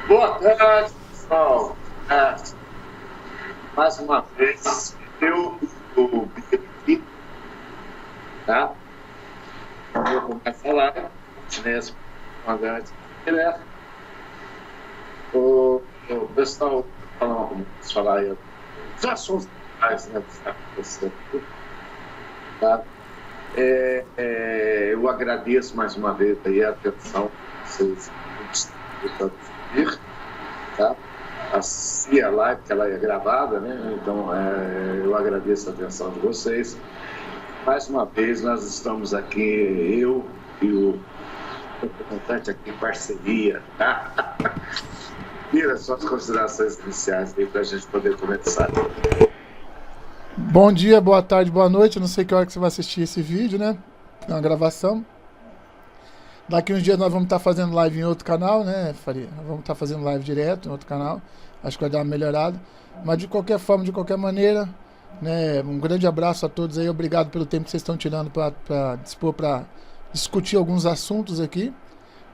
Boa tarde, pessoal. Mais uma vez, o Bia aqui, tá? Eu vou começar a live, continuei as perguntas direto. O pessoal, vamos falar aí dos assuntos mais, né, que está acontecendo, tá? Eu agradeço mais uma vez aí a atenção que vocês estão vir, tá? Assistir a live, que ela é gravada, né? Então, eu agradeço a atenção de vocês. Mais uma vez, nós estamos aqui, eu e o representante aqui em parceria, tá? Tira suas considerações iniciais aí para a gente poder começar. Bom dia, boa tarde, boa noite. Eu não sei que hora que você vai assistir esse vídeo, né? É uma gravação. Daqui uns dias nós vamos estar fazendo live em outro canal, né, Faria? Nós vamos estar fazendo live direto em outro canal. Acho que vai dar uma melhorada. Mas de qualquer forma, de qualquer maneira, né, um grande abraço a todos aí. Obrigado pelo tempo que vocês estão tirando para dispor para discutir alguns assuntos aqui.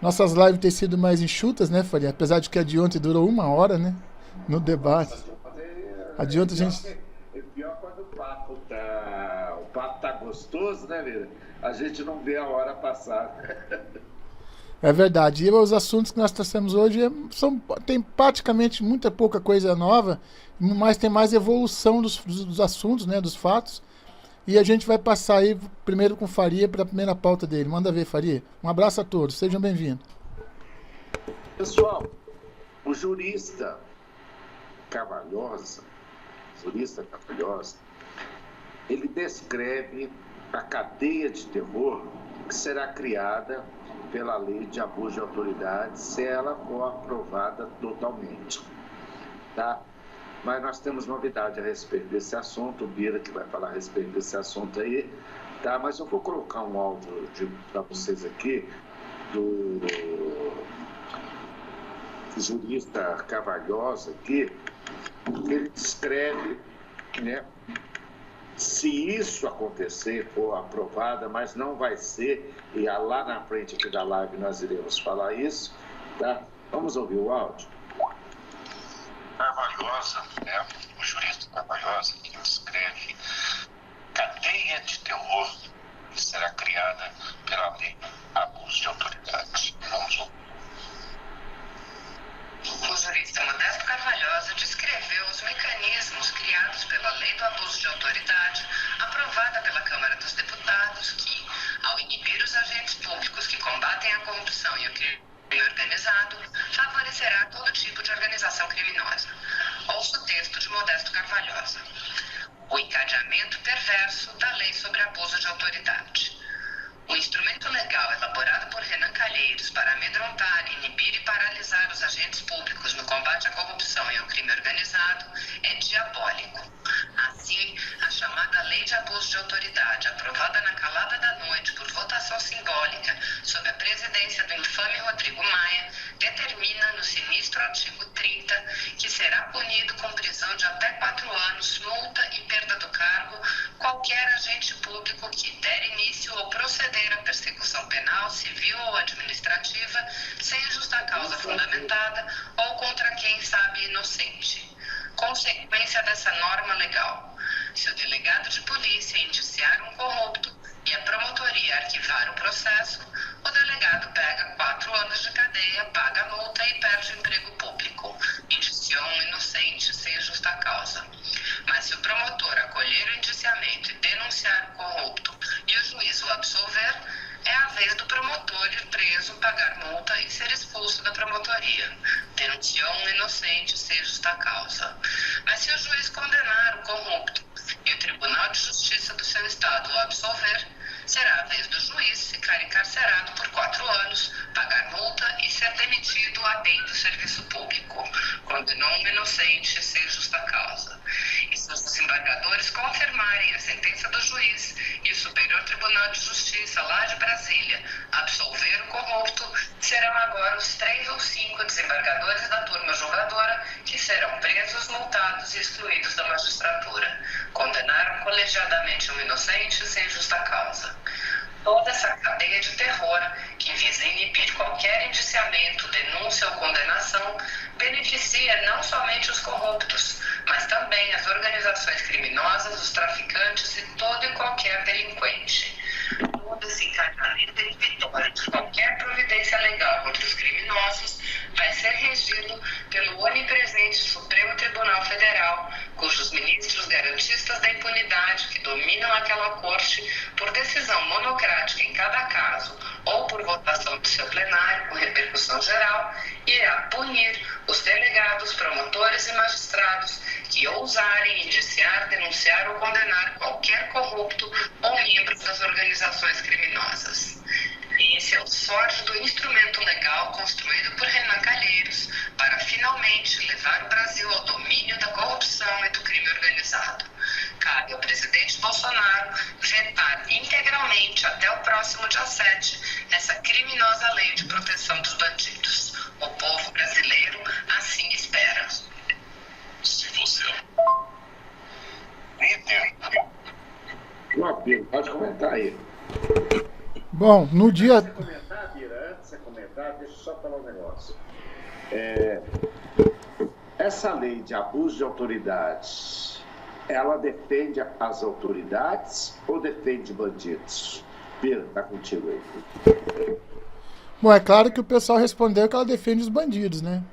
Nossas lives têm sido mais enxutas, né, Faria? Apesar de que a de ontem durou 1 hora, né? No debate. A de ontem a gente... É pior quando o papo tá gostoso, né, Lira? A gente não vê a hora passar. É verdade. E os assuntos que nós trouxemos hoje tem praticamente muita pouca coisa nova, mas tem mais evolução dos assuntos, né, dos fatos. E a gente vai passar aí primeiro com Faria para a primeira pauta dele. Manda ver, Faria. Um abraço a todos. Sejam bem-vindos. Pessoal, o jurista Carvalhosa, ele descreve a cadeia de terror que será criada pela lei de abuso de autoridade se ela for aprovada totalmente, tá? Mas nós temos novidade a respeito desse assunto, o Bira que vai falar a respeito desse assunto aí, tá? Mas eu vou colocar um áudio para vocês aqui do jurista Carvalhosa aqui, que ele descreve, né? Se isso acontecer, for aprovada, mas não vai ser, e lá na frente aqui da live nós iremos falar isso, tá? Vamos ouvir o áudio. Carvalhosa, né? O jurista Carvalhosa, que descreve cadeia de terror que será criada pela lei abuso de autoridade. Vamos ouvir. O jurista Modesto Carvalhosa descreveu os mecanismos criados pela Lei do Abuso de Autoridade, aprovada pela Câmara dos Deputados, que, ao inibir os agentes públicos que combatem a corrupção e o crime organizado, favorecerá todo tipo de organização criminosa. Ouça o texto de Modesto Carvalhosa. O encadeamento perverso da Lei sobre Abuso de Autoridade. O instrumento legal elaborado por Renan Calheiros para amedrontar, inibir e paralisar os agentes públicos no combate à corrupção e ao crime organizado é diabólico. Assim, a chamada Lei de Abuso de Autoridade, aprovada na calada da noite por votação simbólica sob a presidência do infame Rodrigo Maia, determina no sinistro artigo 30 que será punido com prisão de até 4 anos, multa e perda do cargo qualquer agente público que der início ou proceder a persecução penal, civil ou administrativa sem justa causa fundamentada ou contra quem sabe inocente. Consequência dessa norma legal: se o delegado de polícia indiciar um corrupto e a promotoria arquivar o processo, o delegado pega 4 anos de cadeia, paga a multa e perde o emprego público. Indiciou um inocente sem justa causa. Mas se o promotor acolher o indiciamento e denunciar o corrupto e o juiz o absolver, é a vez do promotor ir preso, pagar multa e ser expulso da promotoria. Denunciou um inocente sem justa causa. Mas se o juiz condenar o corrupto e o Tribunal de Justiça do seu estado o absolver, será a vez do juiz ficar encarcerado por 4 anos, pagar multa e ser demitido a bem do serviço público. Condenou um inocente sem justa causa. E se os desembargadores confirmarem a sentença do juiz e o Superior Tribunal de Justiça lá de Brasília absolver o corrupto, serão agora os 3 ou 5 desembargadores da turma julgadora que serão presos, multados e excluídos da magistratura. Condenaram colegiadamente um inocente sem justa causa. Toda essa cadeia de terror que visa inibir qualquer indiciamento, denúncia ou condenação beneficia não somente os corruptos, mas também as organizações criminosas, os traficantes e todo e qualquer delinquente. Todo esse encadeamento de vitória de qualquer providência legal contra os criminosos vai ser regido pelo onipresente Supremo Tribunal Federal, cujos ministros garantistas da impunidade que dominam aquela corte por decisão monocrática em cada caso ou por votação do seu plenário com repercussão geral, irá punir os delegados, promotores e magistrados que ousarem indiciar, denunciar ou condenar qualquer corrupto ou membro das organizações criminosas. Esse é o sórdido instrumento legal construído por Renan Calheiros para finalmente levar o Brasil ao domínio da corrupção e do crime organizado. Cabe ao presidente Bolsonaro vetar integralmente até o próximo dia 7 essa criminosa lei de proteção dos bandidos. O povo brasileiro assim espera. Se você Pode comentar aí. Bom, no dia... Antes de comentar, Bira, antes de comentar, deixa eu só falar um negócio. Essa lei de abuso de autoridade, ela defende as autoridades ou defende bandidos? Bira, tá contigo aí. Bom, é claro que o pessoal respondeu que ela defende os bandidos, né?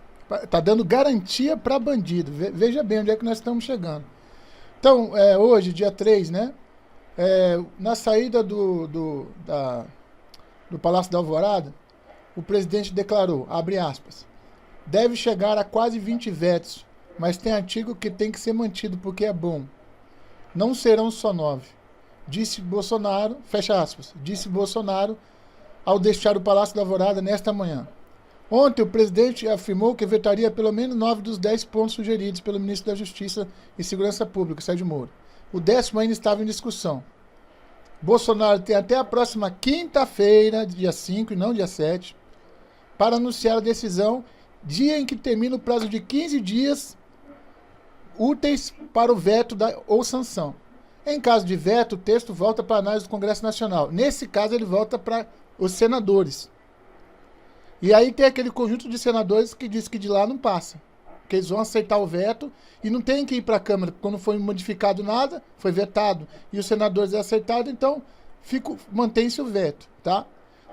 Tá dando garantia para bandido. Veja bem onde é que nós estamos chegando. Então, hoje, dia 3, né? Na saída do Palácio da Alvorada, o presidente declarou, abre aspas, deve chegar a quase 20 vetos, mas tem artigo que tem que ser mantido porque é bom. Não serão só 9. Disse Bolsonaro, fecha aspas, disse Bolsonaro ao deixar o Palácio da Alvorada nesta manhã. Ontem, o presidente afirmou que vetaria pelo menos 9 dos 10 pontos sugeridos pelo ministro da Justiça e Segurança Pública, Sérgio Moro. O 10º ainda estava em discussão. Bolsonaro tem até a próxima quinta-feira, dia 5 e não dia 7, para anunciar a decisão, dia em que termina o prazo de 15 dias úteis para o veto ou sanção. Em caso de veto, o texto volta para a análise do Congresso Nacional. Nesse caso, ele volta para os senadores. E aí tem aquele conjunto de senadores que diz que de lá não passa. Que eles vão aceitar o veto e não tem que ir para a Câmara. Quando não foi modificado nada, foi vetado e os senadores aceitaram, então mantém-se o veto. Tá?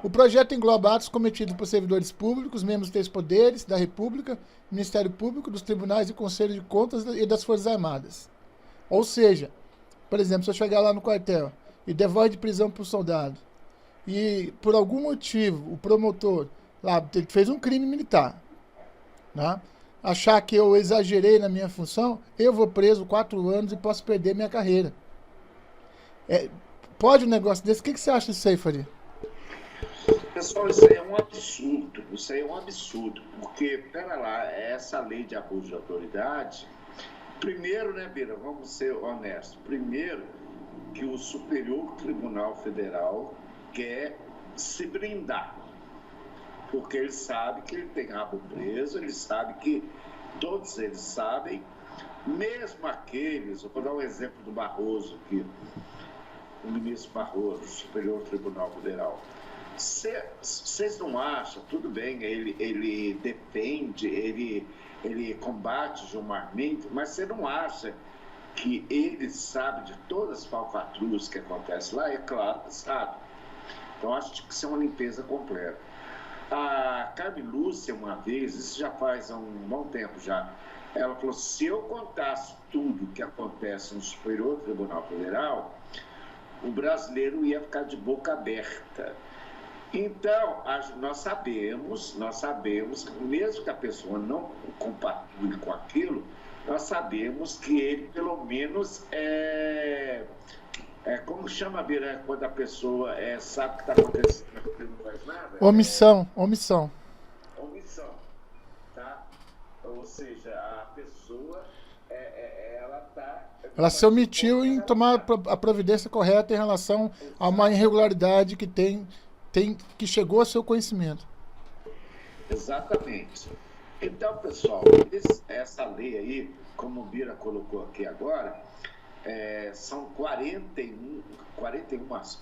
O projeto engloba atos cometidos por servidores públicos, membros dos três poderes da República, Ministério Público, dos tribunais e Conselho de Contas e das Forças Armadas. Ou seja, por exemplo, se eu chegar lá no quartel e der voz de prisão para o soldado e por algum motivo o promotor lá fez um crime militar, né? Achar que eu exagerei na minha função, eu vou preso 4 anos e posso perder minha carreira. Pode um negócio desse? O que você acha disso aí, Faria? Pessoal, isso aí é um absurdo. Isso aí é um absurdo. Porque, pera lá, essa lei de abuso de autoridade, primeiro, né, Bira, vamos ser honestos. Primeiro, que o Superior Tribunal Federal quer se blindar. Porque ele sabe que ele tem rabo preso, ele sabe que todos eles sabem, mesmo aqueles, eu vou dar um exemplo do Barroso aqui, o ministro Barroso, Superior Tribunal Federal. Vocês não acham, tudo bem, ele defende, ele combate Gilmar Mendes, mas você não acha que ele sabe de todas as falcatruas que acontecem lá? É claro que sabe. Então acho que tem que ser uma limpeza completa. A Carmen Lúcia, uma vez, isso já faz um bom tempo já, ela falou, se eu contasse tudo que acontece no Superior Tribunal Federal, o brasileiro ia ficar de boca aberta. Então, nós sabemos, mesmo que a pessoa não compartilhe com aquilo, nós sabemos que ele, pelo menos, como chama, Bira, quando a pessoa sabe o que está acontecendo e não faz nada? Omissão, tá? Ou seja, a pessoa, ela se omitiu em tomar a providência correta em relação a uma irregularidade que chegou ao seu conhecimento. Exatamente. Então, pessoal, essa lei aí, como o Bira colocou aqui agora, são 41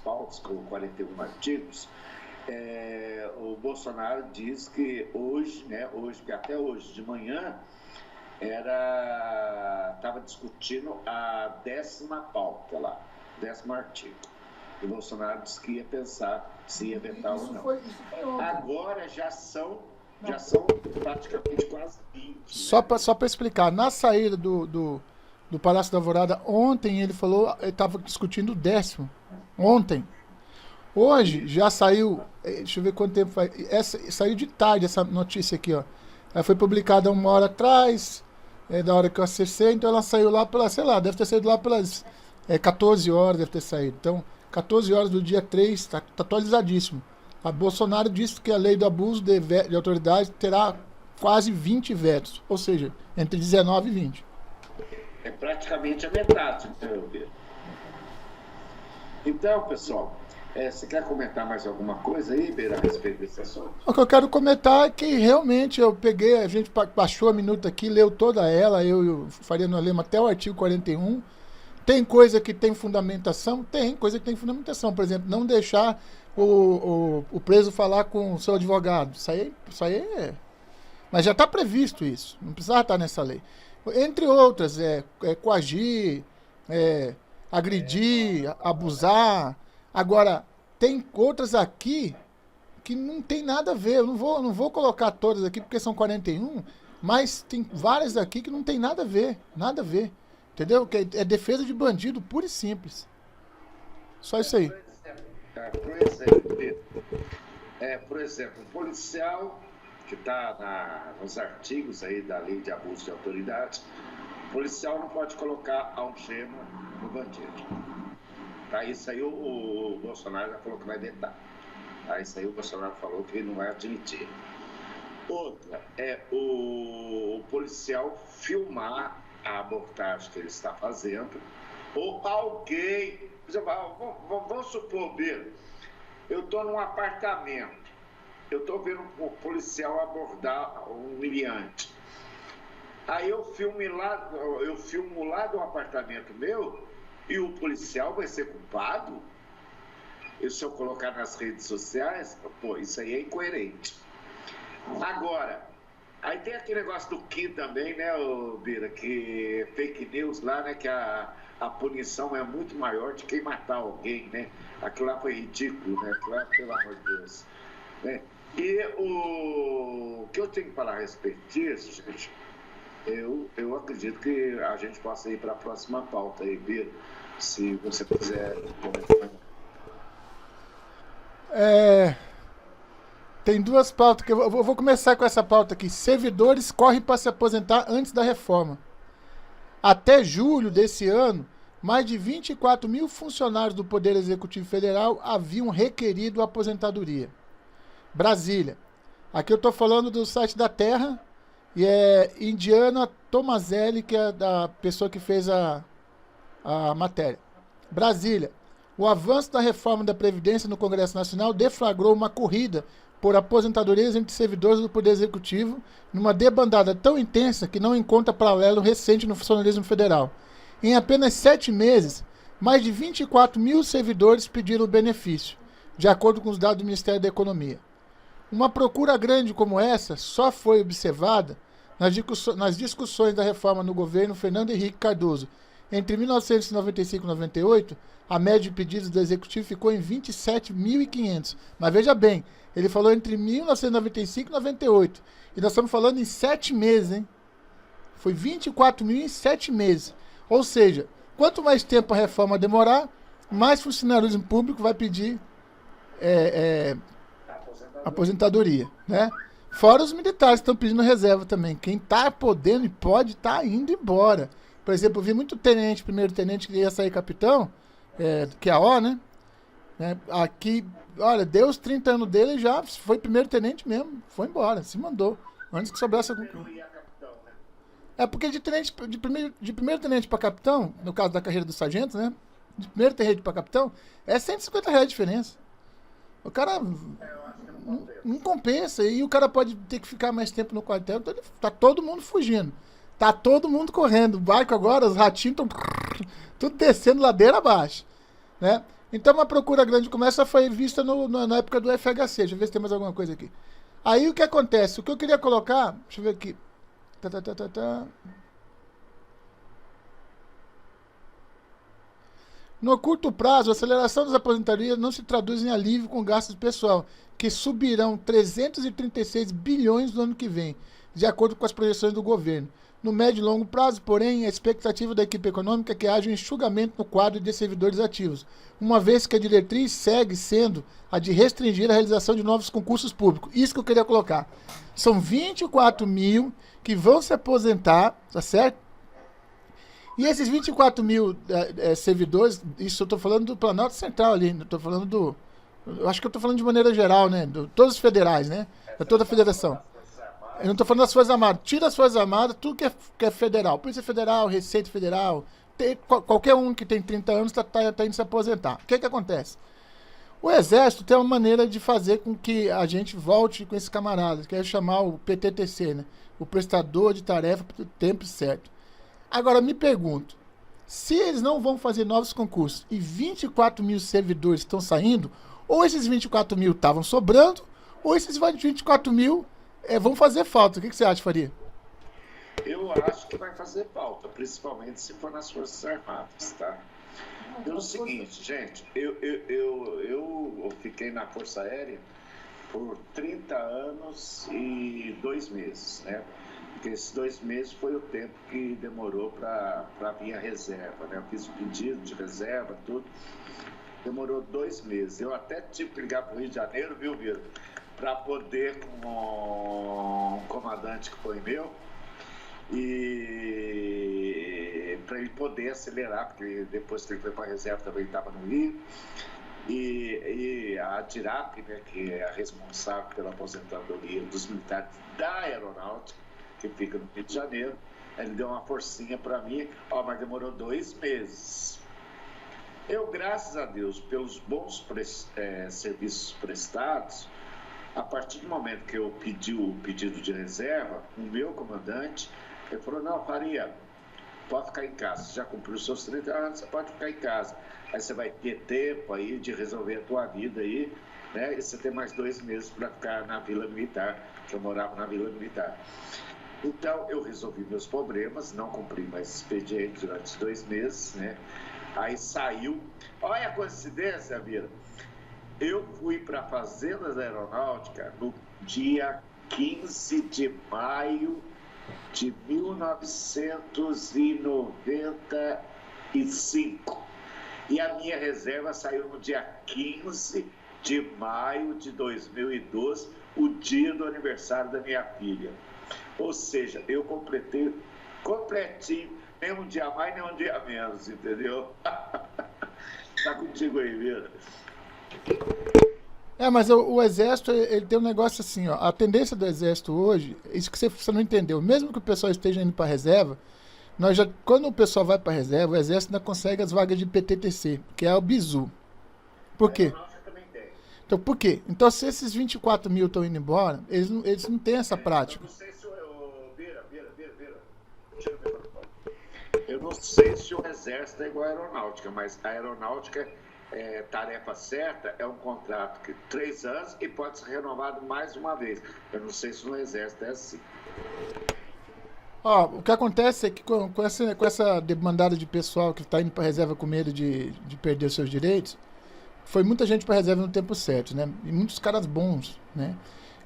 pautas com 41 artigos, o Bolsonaro diz que hoje, que até hoje de manhã, estava discutindo a 10ª pauta lá, 10º artigo. O Bolsonaro disse que ia pensar se ia vetar ou não. Agora já são praticamente quase 20. Só para explicar, na saída do Palácio da Alvorada, ontem ele falou, ele estava discutindo o 10º. Ontem. Hoje já saiu, deixa eu ver quanto tempo faz. Saiu de tarde essa notícia aqui, ó. Ela foi publicada 1 hora atrás, da hora que eu acessei, então ela saiu lá pelas, sei lá, deve ter saído lá pelas 14 horas, deve ter saído. Então, 14 horas do dia 3, tá atualizadíssimo. A Bolsonaro disse que a lei do abuso de autoridade terá quase 20 vetos, ou seja, entre 19 e 20. É praticamente a metade, né, Então, pessoal, você quer comentar mais alguma coisa aí, Beira, a respeito desse assunto? O que eu quero comentar é que realmente eu peguei, a gente baixou a minuta aqui, leu toda ela, eu e o Faria nós lemos até o artigo 41. Tem coisa que tem fundamentação? Tem coisa que tem fundamentação. Por exemplo, não deixar o preso falar com o seu advogado. Isso aí é... Mas já está previsto isso. Não precisava estar nessa lei. Entre outras, coagir, agredir, abusar. Agora, tem outras aqui que não tem nada a ver. Eu não vou colocar todas aqui porque são 41, mas tem várias aqui que não tem nada a ver. Nada a ver. Entendeu? Que é defesa de bandido, pura e simples. Só isso aí. Por exemplo, o policial que está nos artigos aí da lei de abuso de autoridade, o policial não pode colocar algema no bandido. Tá? Isso aí o Bolsonaro já falou que vai vetar. Tá? Isso aí o Bolsonaro falou que ele não vai admitir. Outra é o policial filmar a abordagem que ele está fazendo, ou alguém, vamos supor, Biro, eu estou num apartamento, eu estou vendo um policial abordar um humilhante, aí eu filmo lá do apartamento meu, e o policial vai ser culpado? E se eu colocar nas redes sociais, isso aí é incoerente. Agora, aí tem aquele negócio do Kim também, né, Bira, que fake news lá, né, que a punição é muito maior de quem matar alguém, né? Aquilo lá foi ridículo, né? Aquilo lá, pelo amor de Deus. Né? E o que eu tenho que falar a respeito disso, gente, eu acredito que a gente possa ir para a próxima pauta aí, Bira, se você quiser comentar. Tem duas pautas que eu vou começar com essa pauta aqui. Servidores correm para se aposentar antes da reforma. Até julho desse ano, mais de 24 mil funcionários do Poder Executivo Federal haviam requerido aposentadoria. Brasília. Aqui eu estou falando do site da Terra, e é Indiana Tomazelli, que é a pessoa que fez a matéria. Brasília. O avanço da reforma da Previdência no Congresso Nacional deflagrou uma corrida por aposentadorias entre servidores do Poder Executivo, numa debandada tão intensa que não encontra paralelo recente no funcionalismo federal. Em apenas 7 meses, mais de 24 mil servidores pediram o benefício, de acordo com os dados do Ministério da Economia. Uma procura grande como essa só foi observada nas discussões da reforma no governo Fernando Henrique Cardoso. Entre 1995 e 98, a média de pedidos do Executivo ficou em 27.500. Mas veja bem, ele falou entre 1995 e 98. E nós estamos falando em 7 meses, hein? Foi 24 mil em 7 meses. Ou seja, quanto mais tempo a reforma demorar, mais funcionalismo público vai pedir aposentadoria, né? Fora os militares que estão pedindo reserva também. Quem está podendo e pode estar indo embora. Por exemplo, eu vi muito tenente, primeiro tenente que ia sair capitão, que é a O, né? Aqui, olha, deu os 30 anos dele e já foi primeiro tenente mesmo, foi embora, se mandou, antes que sobrasse algum coisa. Porque de primeiro tenente para capitão, no caso da carreira do sargento, né? De primeiro tenente para capitão, é R$150 a diferença. O cara não compensa, e o cara pode ter que ficar mais tempo no quartel, então tá todo mundo fugindo. Tá todo mundo correndo. O barco agora, os ratinhos estão tudo descendo ladeira abaixo, né? Então uma procura grande como essa foi vista na época do FHC. Deixa eu ver se tem mais alguma coisa aqui. Aí o que acontece? O que eu queria colocar... Deixa eu ver aqui. No curto prazo, a aceleração das aposentadorias não se traduz em alívio com gastos pessoal, que subirão 336 bilhões no ano que vem, de acordo com as projeções do governo. No médio e longo prazo, porém, a expectativa da equipe econômica é que haja um enxugamento no quadro de servidores ativos, uma vez que a diretriz segue sendo a de restringir a realização de novos concursos públicos. Isso que eu queria colocar. São 24 mil que vão se aposentar, tá certo? E esses 24 mil servidores, isso eu estou falando do Planalto Central ali, estou falando do... Eu acho que eu estou falando de maneira geral, né? Todos os federais, né? De toda a federação. Eu não estou falando das Forças Armadas. Tira as Forças Armadas, tudo que é federal. Polícia Federal, Receita Federal, qualquer um que tem 30 anos está indo se aposentar. O que acontece? O Exército tem uma maneira de fazer com que a gente volte com esses camaradas, que é chamar o PTTC, né? O Prestador de Tarefa para o Tempo Certo. Agora, me pergunto, se eles não vão fazer novos concursos e 24 mil servidores estão saindo, ou esses 24 mil estavam sobrando, ou esses 24 mil vão fazer falta. O que você acha, Faria? Eu acho que vai fazer falta, principalmente se for nas Forças Armadas, tá? Pelo seguinte, gente, eu fiquei na Força Aérea por 30 anos e 2 meses, né? Porque esses 2 meses foi o tempo que demorou para vir a reserva, né? Eu fiz o pedido de reserva, tudo. Demorou 2 meses. Eu até tive que ligar para o Rio de Janeiro, viu, Vira? Para poder, com um comandante que foi meu, e para ele poder acelerar, porque depois que ele foi para a reserva também estava no Rio. E a DIRAP, né, que é a responsável pela aposentadoria dos militares da Aeronáutica, que fica no Rio de Janeiro, ele deu uma forcinha para mim, mas demorou 2 meses. Eu, graças a Deus, pelos bons serviços prestados, a partir do momento que eu pedi o pedido de reserva, o meu comandante, ele falou, não, Faria, pode ficar em casa, você já cumpriu os seus 30 anos, você pode ficar em casa. Aí você vai ter tempo aí de resolver a tua vida aí, né? E você tem mais 2 meses para ficar na Vila Militar, que eu morava na Vila Militar. Então, eu resolvi meus problemas, não cumpri mais expediente durante 2 meses, né? Aí saiu. Olha a coincidência, Vira. Eu fui para a Fazenda da Aeronáutica no dia 15 de maio de 1995. E a minha reserva saiu no dia 15 de maio de 2012, o dia do aniversário da minha filha. Ou seja, eu completinho, nem um dia mais, nem um dia menos, entendeu? Tá contigo aí, Vira. Mas o Exército, ele tem um negócio assim, ó. A tendência do Exército hoje, isso que você não entendeu, mesmo que o pessoal esteja indo para reserva, quando o pessoal vai para reserva, o Exército ainda consegue as vagas de PTTC, que é o BIZU. Por quê? Então, por quê? Então, se esses 24 mil estão indo embora, eles não têm essa prática. Eu não sei se eu não sei se o Exército é igual à Aeronáutica, mas a Aeronáutica, tarefa certa, é um contrato de 3 anos e pode ser renovado mais uma vez. Eu não sei se no Exército é assim. O que acontece é que com essa demandada de pessoal que está indo para a reserva com medo de perder os seus direitos, foi muita gente para a reserva no tempo certo, né? E muitos caras bons, né?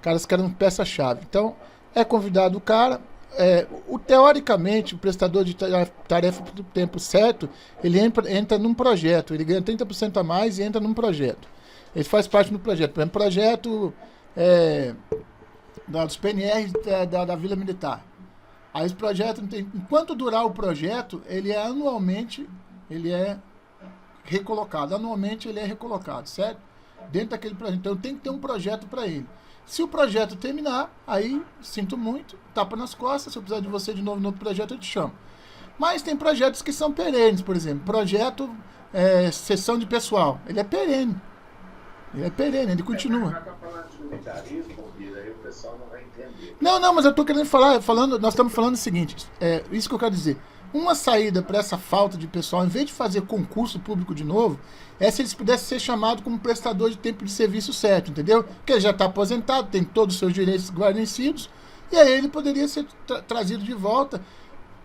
Caras que eram peça-chave. Então, é convidado o cara... teoricamente, o prestador de tarefa do tempo certo, ele entra num projeto, ele ganha 30% a mais e entra num projeto. Ele faz parte do projeto. Por exemplo, projeto dos PNR da Vila Militar. Aí esse projeto, enquanto durar o projeto, ele é recolocado. Anualmente ele é recolocado, certo? Dentro daquele projeto. Então tem que ter um projeto para ele. Se o projeto terminar, aí, sinto muito, tapa nas costas, se eu precisar de você de novo no outro projeto, eu te chamo. Mas tem projetos que são perenes, por exemplo, projeto sessão de pessoal, ele é perene, ele continua. Já está falando de militarismo, aí o pessoal não vai entender. Não, mas eu estou querendo nós estamos falando o seguinte, isso que eu quero dizer, Uma saída para essa falta de pessoal, em vez de fazer concurso público de novo, é se eles pudessem ser chamados como prestador de tempo de serviço certo, entendeu? Porque ele já está aposentado, tem todos os seus direitos guarnecidos, e aí ele poderia ser trazido de volta,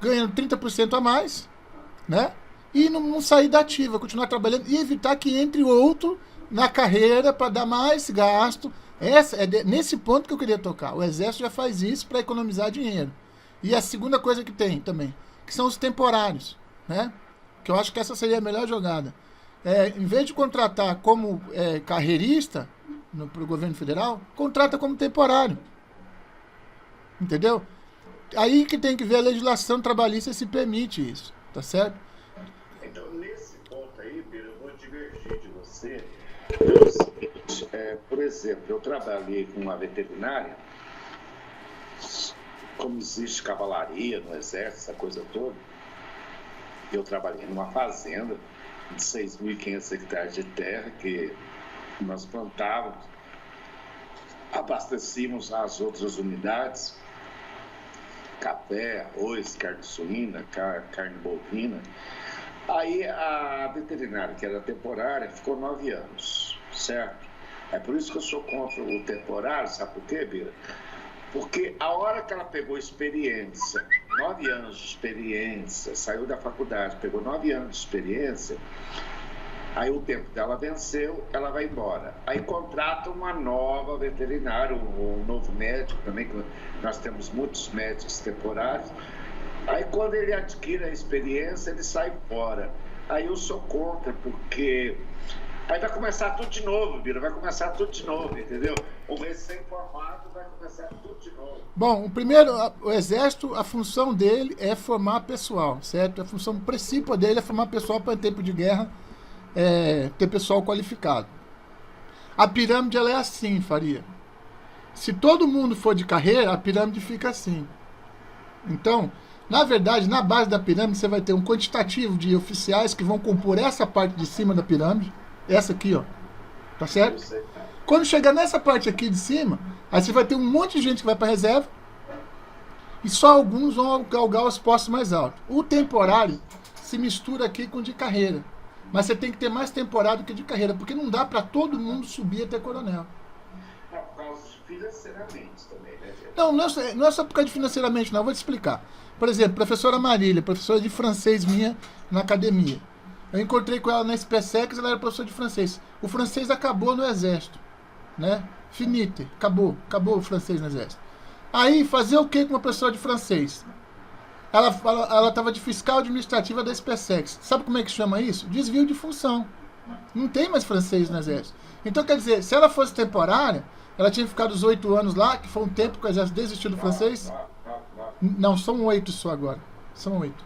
ganhando 30% a mais, né? E não sair da ativa, continuar trabalhando e evitar que entre outro na carreira para dar mais gasto. Nesse ponto que eu queria tocar. O Exército já faz isso para economizar dinheiro. E a segunda coisa que tem também, que são os temporários, né? Que eu acho que essa seria a melhor jogada. Em vez de contratar como carreirista para o governo federal, contrata como temporário. Entendeu? Aí que tem que ver a legislação trabalhista se permite isso, tá certo? Então, nesse ponto aí, Bira, eu vou divergir de você. Pelo seguinte, por exemplo, eu trabalhei com uma veterinária, como existe cavalaria no exército, essa coisa toda, eu trabalhei numa fazenda de 6.500 hectares de terra que nós plantávamos, abastecíamos as outras unidades, café, arroz, carne suína, carne bovina. Aí a veterinária, que era temporária, ficou 9 anos, certo? É por isso que eu sou contra o temporário, sabe por quê, Bira? Porque a hora que ela pegou experiência, 9 anos de experiência, saiu da faculdade, pegou 9 anos de experiência, aí o tempo dela venceu, ela vai embora. Aí contrata uma nova veterinária, um novo médico também, que nós temos muitos médicos temporários. Aí quando ele adquire a experiência, ele sai fora. Aí eu sou contra, porque aí vai começar tudo de novo, Bira, vai começar tudo de novo, entendeu? O recém-formado vai começar tudo de novo. Bom, o Exército, a função dele é formar pessoal, certo? A função principal dele é formar pessoal para em tempo de guerra, ter pessoal qualificado. A pirâmide, ela é assim, Faria. Se todo mundo for de carreira, a pirâmide fica assim. Então, na verdade, na base da pirâmide, você vai ter um quantitativo de oficiais que vão compor essa parte de cima da pirâmide. Essa aqui, ó. Tá certo? Quando chegar nessa parte aqui de cima, aí você vai ter um monte de gente que vai para reserva e só alguns vão galgar os postos mais altos. O temporário se mistura aqui com o de carreira. Mas você tem que ter mais temporário que de carreira, porque não dá para todo mundo subir até coronel. Por causa de financeiramente também, né, gente? Não é só por causa de financeiramente, não. Eu vou te explicar. Por exemplo, professora Marília, professora de francês minha na academia. Eu encontrei com ela na SpaceX, ela era professora de francês. O francês acabou no exército, né? Finite, acabou o francês no exército. Aí, fazer o que com uma professora de francês? Ela estava de fiscal administrativa da SpaceX. Sabe como é que chama isso? Desvio de função. Não tem mais francês no exército. Então, quer dizer, se ela fosse temporária, ela tinha ficado os 8 anos lá, que foi um tempo que o exército desistiu do francês. Não, são 8 só agora. São 8.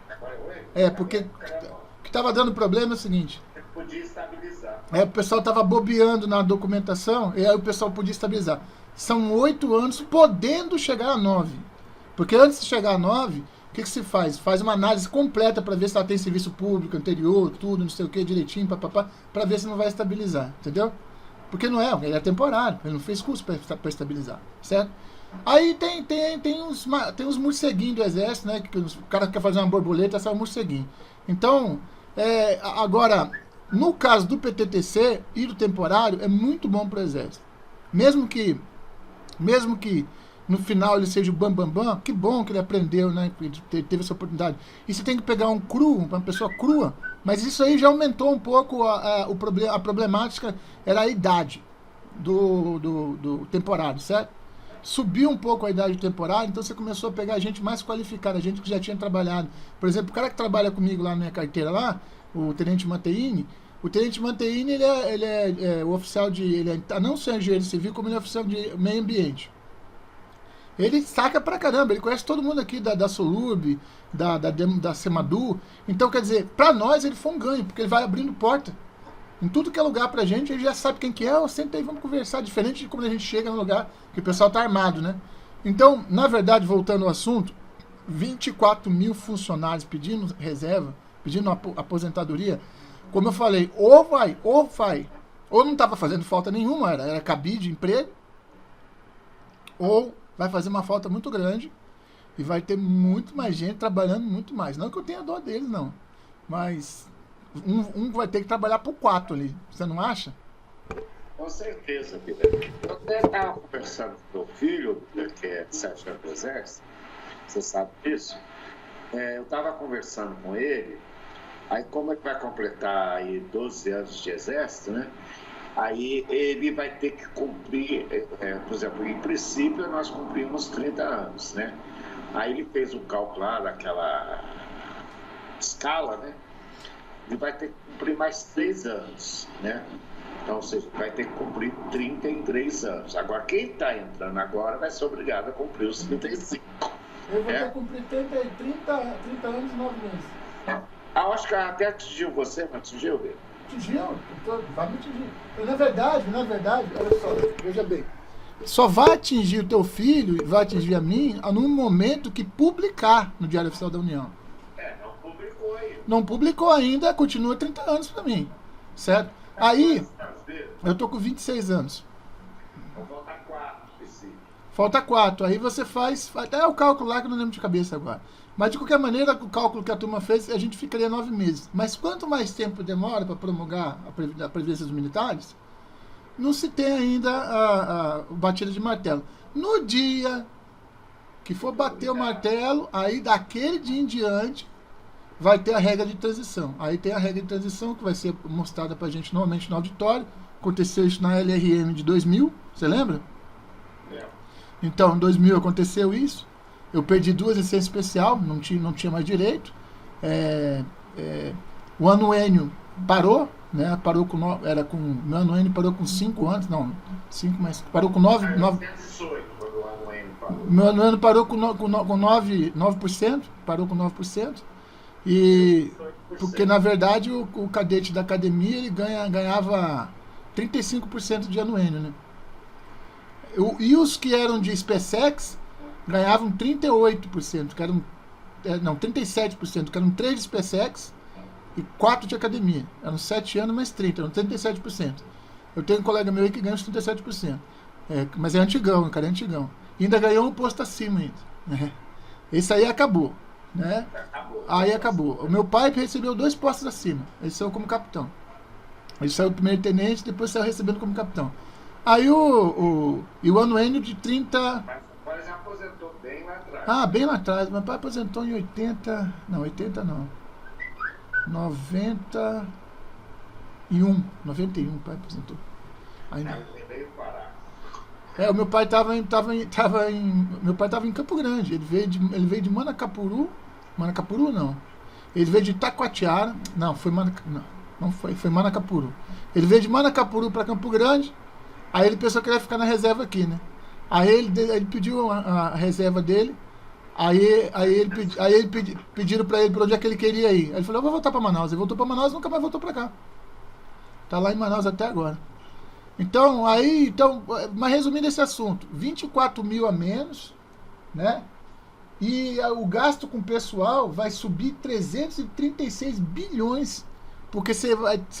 Porque o que estava dando problema é o seguinte. Podia estabilizar. O pessoal estava bobeando na documentação, e aí o pessoal podia estabilizar. São 8 anos, podendo chegar a 9. Porque antes de chegar a 9, o que se faz? Faz uma análise completa para ver se ela tem serviço público anterior, tudo, não sei o que, direitinho, para ver se não vai estabilizar, entendeu? Porque não ele é temporário, ele não fez curso para estabilizar, certo? Aí tem uns morceguinhos do exército, né? Que o cara quer fazer uma borboleta, sai um morceguinho. Então, agora, no caso do PTTC e do temporário, é muito bom para o exército. Mesmo que no final ele seja o bambambam, que bom que ele aprendeu, né? Teve essa oportunidade. E você tem que pegar uma pessoa crua, mas isso aí já aumentou um pouco a problemática, era a idade do temporário, certo? Subiu um pouco a idade do temporário, então você começou a pegar gente mais qualificada, gente que já tinha trabalhado. Por exemplo, o cara que trabalha comigo lá na minha carteira lá, o Tenente Manteini, ele é o oficial ele não só engenheiro civil, como ele é oficial de meio ambiente. Ele saca pra caramba, ele conhece todo mundo aqui da Solub, da Semadu. Então, quer dizer, pra nós ele foi um ganho, porque ele vai abrindo porta. Em tudo que é lugar pra gente, ele já sabe quem que é, senta aí, vamos conversar, diferente de quando a gente chega no lugar que o pessoal tá armado, né? Então, na verdade, voltando ao assunto, 24 mil funcionários pedindo reserva, pedindo aposentadoria, como eu falei, ou não estava fazendo falta nenhuma, era cabide de emprego, ou vai fazer uma falta muito grande, E vai ter muito mais gente trabalhando muito mais. Não que eu tenha dó deles, não. Mas um vai ter que trabalhar por 4 ali. Você não acha? Com certeza, Pedro. Eu até estava conversando com meu filho, que é sargento do Exército, você sabe disso. Eu estava conversando com ele, aí como ele vai completar aí 12 anos de Exército, né? Aí ele vai ter que cumprir, por exemplo, em princípio nós cumprimos 30 anos, né? Aí ele fez o cálculo lá daquela escala, né? Ele vai ter que cumprir mais 3 anos, né? Então, ou seja, vai ter que cumprir 33 anos. Agora, quem está entrando agora vai ser obrigado a cumprir os 35. Eu vou ter que cumprir 30 anos e 9 meses. Acho que até atingiu você, não atingiu, Pedro? Atingiu? Vai me atingir. Na verdade, olha só, veja bem. Só vai atingir o teu filho, vai atingir a mim, no momento que publicar no Diário Oficial da União. Não publicou ainda. Não publicou ainda, continua 30 anos para mim. Certo? Aí, eu tô com 26 anos. Então falta 4, esse. Falta 4. Aí você faz. Até o cálculo lá que eu não lembro de cabeça agora. Mas de qualquer maneira, o cálculo que a turma fez, a gente ficaria 9 meses. Mas quanto mais tempo demora para promulgar a Previdência dos Militares, não se tem ainda a batida de martelo. No dia que for bater o martelo, aí daquele dia em diante, vai ter a regra de transição. Aí tem a regra de transição que vai ser mostrada pra gente normalmente no auditório. Aconteceu isso na LRM de 2000, você lembra? Então, em 2000 aconteceu isso. Eu perdi 2 licenças especiais, não tinha mais direito. O anuênio parou, né? Parou com meu anuênio parou com 5 anos, não, 5, mas parou com 9. Meu anuênio parou com 9%, parou com 9%. E porque na verdade o cadete da academia ele ganhava 35% de anuênio, né? E os que eram de SpaceX ganhavam 38%, que eram 37%, que eram 3 de SpaceX e 4 de academia. Eram 7 anos mais 30, eram 37%. Eu tenho um colega meu aí que ganha os 37%. Mas é antigão, o cara é antigão. E ainda ganhou um posto acima ainda, né? Esse aí acabou, né? Aí acabou. O meu pai recebeu 2 postos acima. Ele saiu como capitão. Ele saiu primeiro tenente, depois saiu recebendo como capitão. Aí o anuênio de 30... Mas o pai já aposentou bem lá atrás. Bem lá atrás. Meu pai aposentou em 80... Não, 80 não. 91. 91 o pai aposentou. Ainda. O meu pai meu pai estava em Campo Grande. Ele veio de Manacapuru. Manacapuru não. Ele veio de Taquatiara. Não, foi foi Manacapuru. Ele veio de Manacapuru para Campo Grande. Aí ele pensou que ele ia ficar na reserva aqui, né? Aí ele pediu a reserva dele. Aí pediram para ele para onde é que ele queria ir. Aí ele falou: eu vou voltar para Manaus. Ele voltou para Manaus e nunca mais voltou para cá. Tá lá em Manaus até agora. Então, mas resumindo esse assunto, 24 mil a menos, né? E o gasto com o pessoal vai subir 336 bilhões, porque você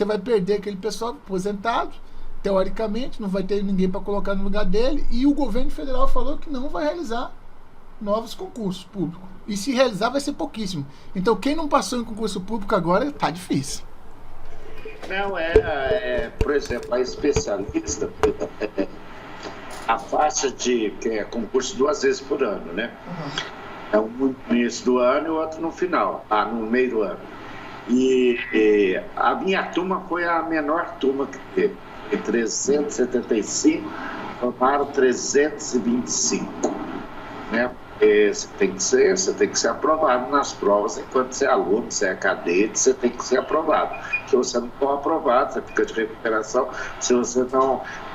vai perder aquele pessoal aposentado, teoricamente, não vai ter ninguém para colocar no lugar dele, e o governo federal falou que não vai realizar novos concursos públicos. E se realizar vai ser pouquíssimo. Então, quem não passou em concurso público agora, tá difícil. Não, por exemplo, a especialista, a faixa que é concurso 2 vezes por ano, né? É um no início do ano e o outro no final, no meio do ano. E a minha turma foi a menor turma que teve. De 375, formaram 325, né? Você tem que ser aprovado nas provas. Enquanto você é aluno, você é cadete, você tem que ser aprovado. Se você não for aprovado, você fica de recuperação. Se você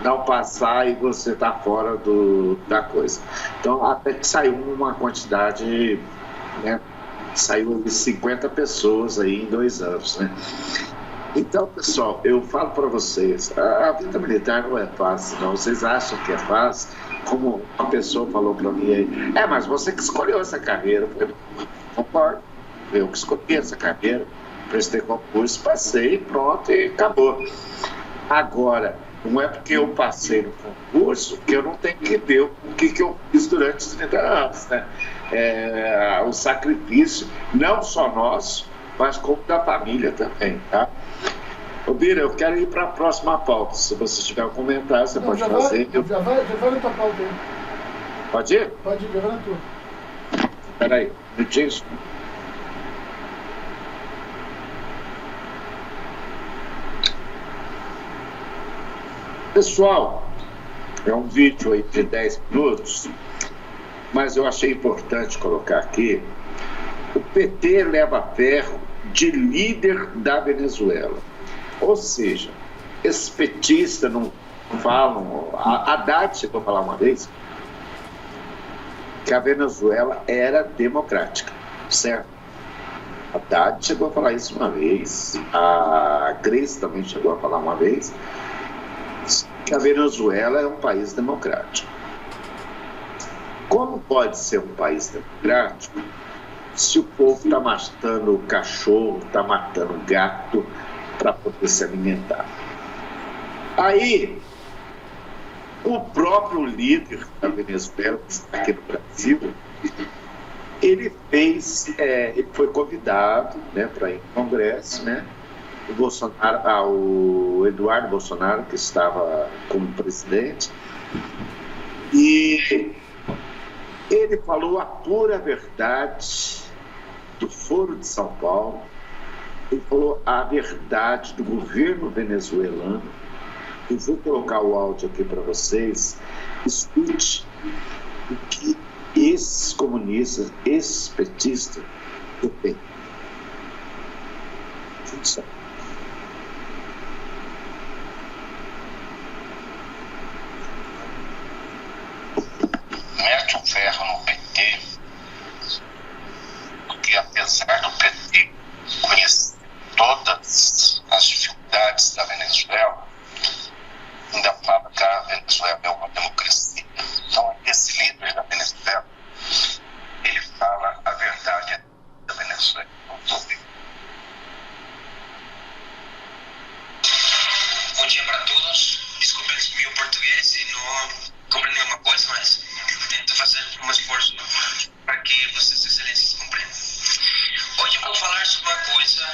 não passar, aí você está fora da coisa. Então, até que saiu uma quantidade, né? Saiu 50 pessoas aí em 2 anos, né? Então, pessoal, eu falo para vocês, a vida militar não é fácil, não. Vocês acham que é fácil? Como uma pessoa falou para mim aí, mas você que escolheu essa carreira. Eu falei, concordo, eu que escolhi essa carreira, prestei concurso, passei, pronto, e acabou. Agora, não é porque eu passei no concurso que eu não tenho que ver o que eu fiz durante os 30 anos, né? o sacrifício, não só nosso, mas como da família também, tá? Ô, Bira, eu quero ir para a próxima pauta. Se você tiver um comentário, você pode fazer. Já vai na tua pauta aí. Pode ir? Pode ir, já vai na tua. Espera aí, me diz. Pessoal, é um vídeo aí de 10 minutos, mas eu achei importante colocar aqui. O PT leva ferro de líder da Venezuela. Ou seja, esses petistas não falam... A Haddad chegou a falar uma vez que a Venezuela era democrática, certo? A Haddad chegou a falar isso uma vez. A Grace também chegou a falar uma vez que a Venezuela é um país democrático. Como pode ser um país democrático se o povo está matando o cachorro, está matando o gato para poder se alimentar? Aí, o próprio líder da Venezuela, que está aqui no Brasil, ele foi convidado, né, para ir ao Congresso, né? O Eduardo Bolsonaro, que estava como presidente, e ele falou a pura verdade do Foro de São Paulo, ele falou a verdade do governo venezuelano. Eu vou colocar o áudio aqui para vocês. Escute o que esses comunistas, esses petistas, têm. Mete o ferro no PT, porque apesar do PT conhecer todas as dificuldades da Venezuela, ainda fala que a Venezuela é uma democracia. Então, esse líder da Venezuela, ele fala a verdade da Venezuela. Bom dia para todos. Desculpem meu português e não compreendo alguma coisa, mas tento fazer um esforço para que Vossas Excelências compreendam. Hoje eu vou falar sobre uma coisa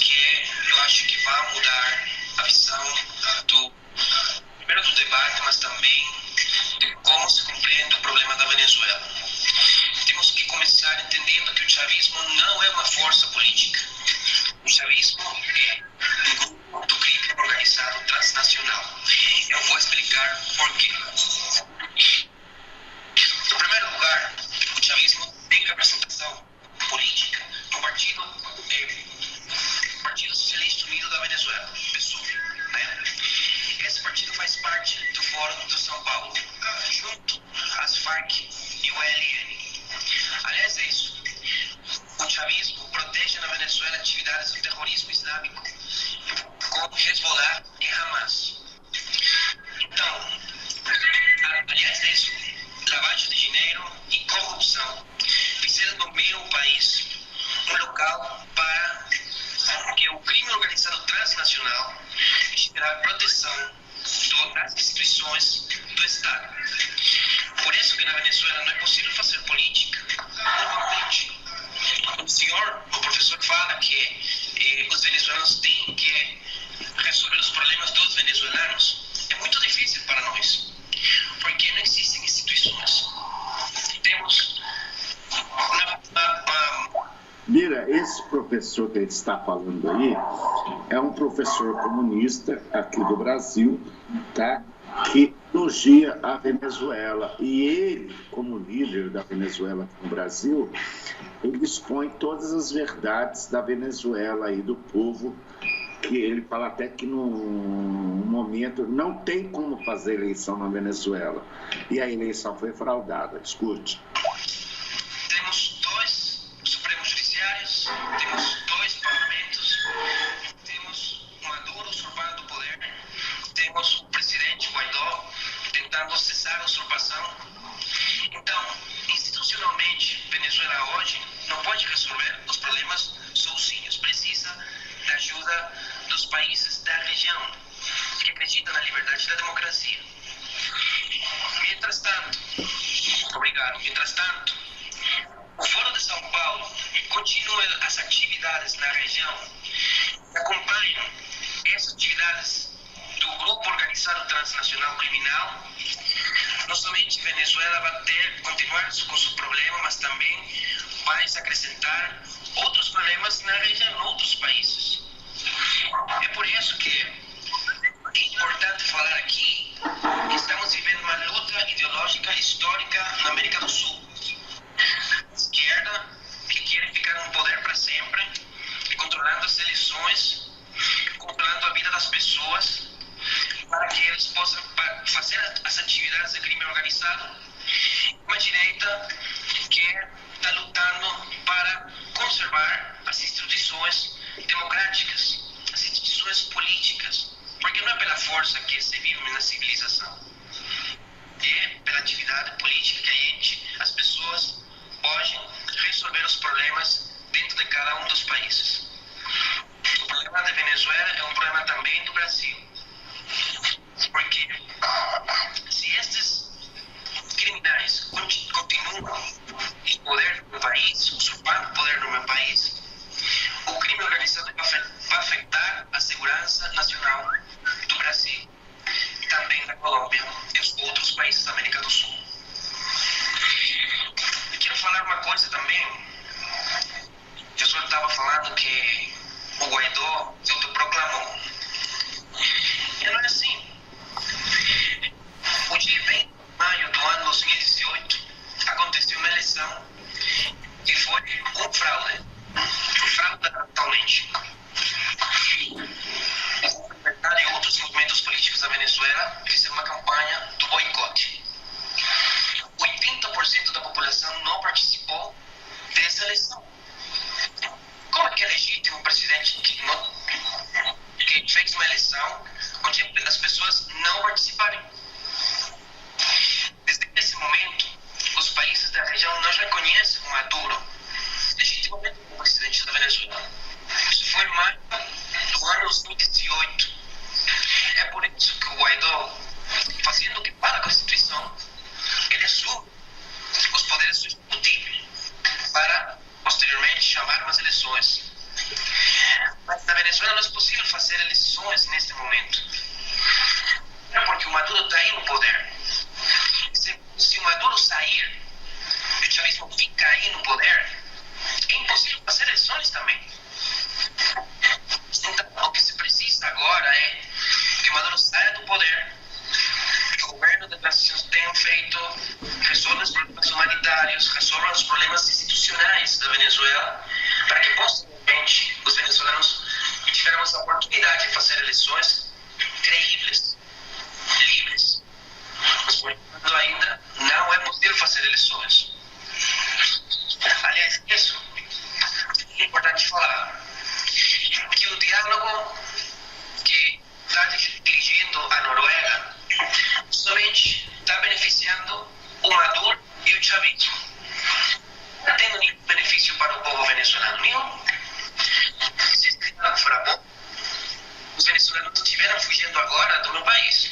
que eu acho que vai mudar a visão primeiro do debate, mas também de como se compreende o problema da Venezuela. Temos que começar entendendo que o chavismo não é uma força política. O chavismo é um grupo do crime organizado transnacional. Eu vou explicar por quê. Em primeiro lugar, o chavismo tem representação política no Partido Socialista Unido da Venezuela, PSUV, né? Esse partido faz parte do Fórum de São Paulo, junto às Farc e o ELN. Aliás, é isso. O chavismo protege na Venezuela atividades do terrorismo islâmico, como Hezbollah e Hamas. Então, aliás, é isso. Lavagem de dinheiro e corrupção fizeram do meu país um local para que o crime organizado transnacional gerar proteção das instituições do Estado. Por isso que na Venezuela não é possível fazer política normalmente. O professor fala que os venezuelanos têm que resolver os problemas dos venezuelanos. É muito difícil para nós, porque não existem instituições. Temos Mira, esse professor que ele está falando aí é um professor comunista aqui do Brasil, tá? Que elogia a Venezuela. E ele, como líder da Venezuela aqui no Brasil, ele expõe todas as verdades da Venezuela e do povo, que ele fala até que no momento não tem como fazer eleição na Venezuela. E a eleição foi fraudada. Escute. Temos dois Supremos Judiciários, temos dois parlamentos, temos Maduro usurpando do poder, temos o presidente Guaidó tentando cessar a usurpação. Então, institucionalmente, Venezuela hoje não pode resolver os problemas sozinhos, precisa da ajuda dos países da região que acreditam na liberdade e na democracia. Mientras tanto, continuam as atividades na região, acompanham essas atividades do grupo organizado transnacional criminal, não somente Venezuela vai continuar com seu problema, mas também vai se acrescentar outros problemas na região, em outros países. É por isso que é importante falar aqui que estamos vivendo uma luta ideológica histórica na América do Sul. A esquerda, que quer ficar no poder para sempre, controlando as eleições, controlando a vida das pessoas, para que eles possam fazer as atividades de crime organizado. Uma direita que está lutando para conservar as instituições democráticas, as instituições políticas, porque não é pela força que se vive na civilização, é pela atividade política que as pessoas podem resolver os problemas dentro de cada um dos países. O problema da Venezuela é um problema também do Brasil, porque se estes criminais continuam em poder no país, usurpando o poder no meu país, o crime organizado vai afetar a segurança nacional do Brasil, também da Colômbia e os outros países da América do Sul. Eu quero falar uma coisa também. O professor estava falando que o Guaidó se autoproclamou. E não é assim. O dia 20 de maio do ano 2018 aconteceu uma eleição que foi com fraude. Foi fraude totalmente. O Libertad e outros movimentos políticos da Venezuela fizeram uma campanha do boicote. 80% da população não participou dessa eleição. Como é que é legítimo um presidente que fez uma eleição onde as pessoas não participarem? Desde esse momento, os países da região não reconhecem o Maduro legitimamente como presidente da Venezuela. Isso foi em maio do ano 2018. É por isso que o Guaidó, fazendo o que para a Constituição, ele assume os poderes do executivo para posteriormente chamar umas eleições. Mas na Venezuela não é possível fazer eleições neste momento. É porque o Maduro está aí no poder. Se o Maduro sair e o chavismo fica aí no poder, é impossível fazer eleições também. Então, o que se precisa agora é que o Maduro saia do poder, que o governo de transição tenha feito, resolva os problemas humanitários, resolva os problemas institucionais da Venezuela, para que posteriormente os venezuelanos tivermos a oportunidade de fazer eleições creíveis, livres. Mas por enquanto ainda não é possível fazer eleições. Aliás, isso é importante falar, que o diálogo que está dirigindo a Noruega somente está beneficiando o Maduro e o chavismo. Não está tendo nenhum benefício para o povo venezuelano. Nenhum. Se esse diálogo for bom, os venezuelanos estiveram fugindo agora do meu país.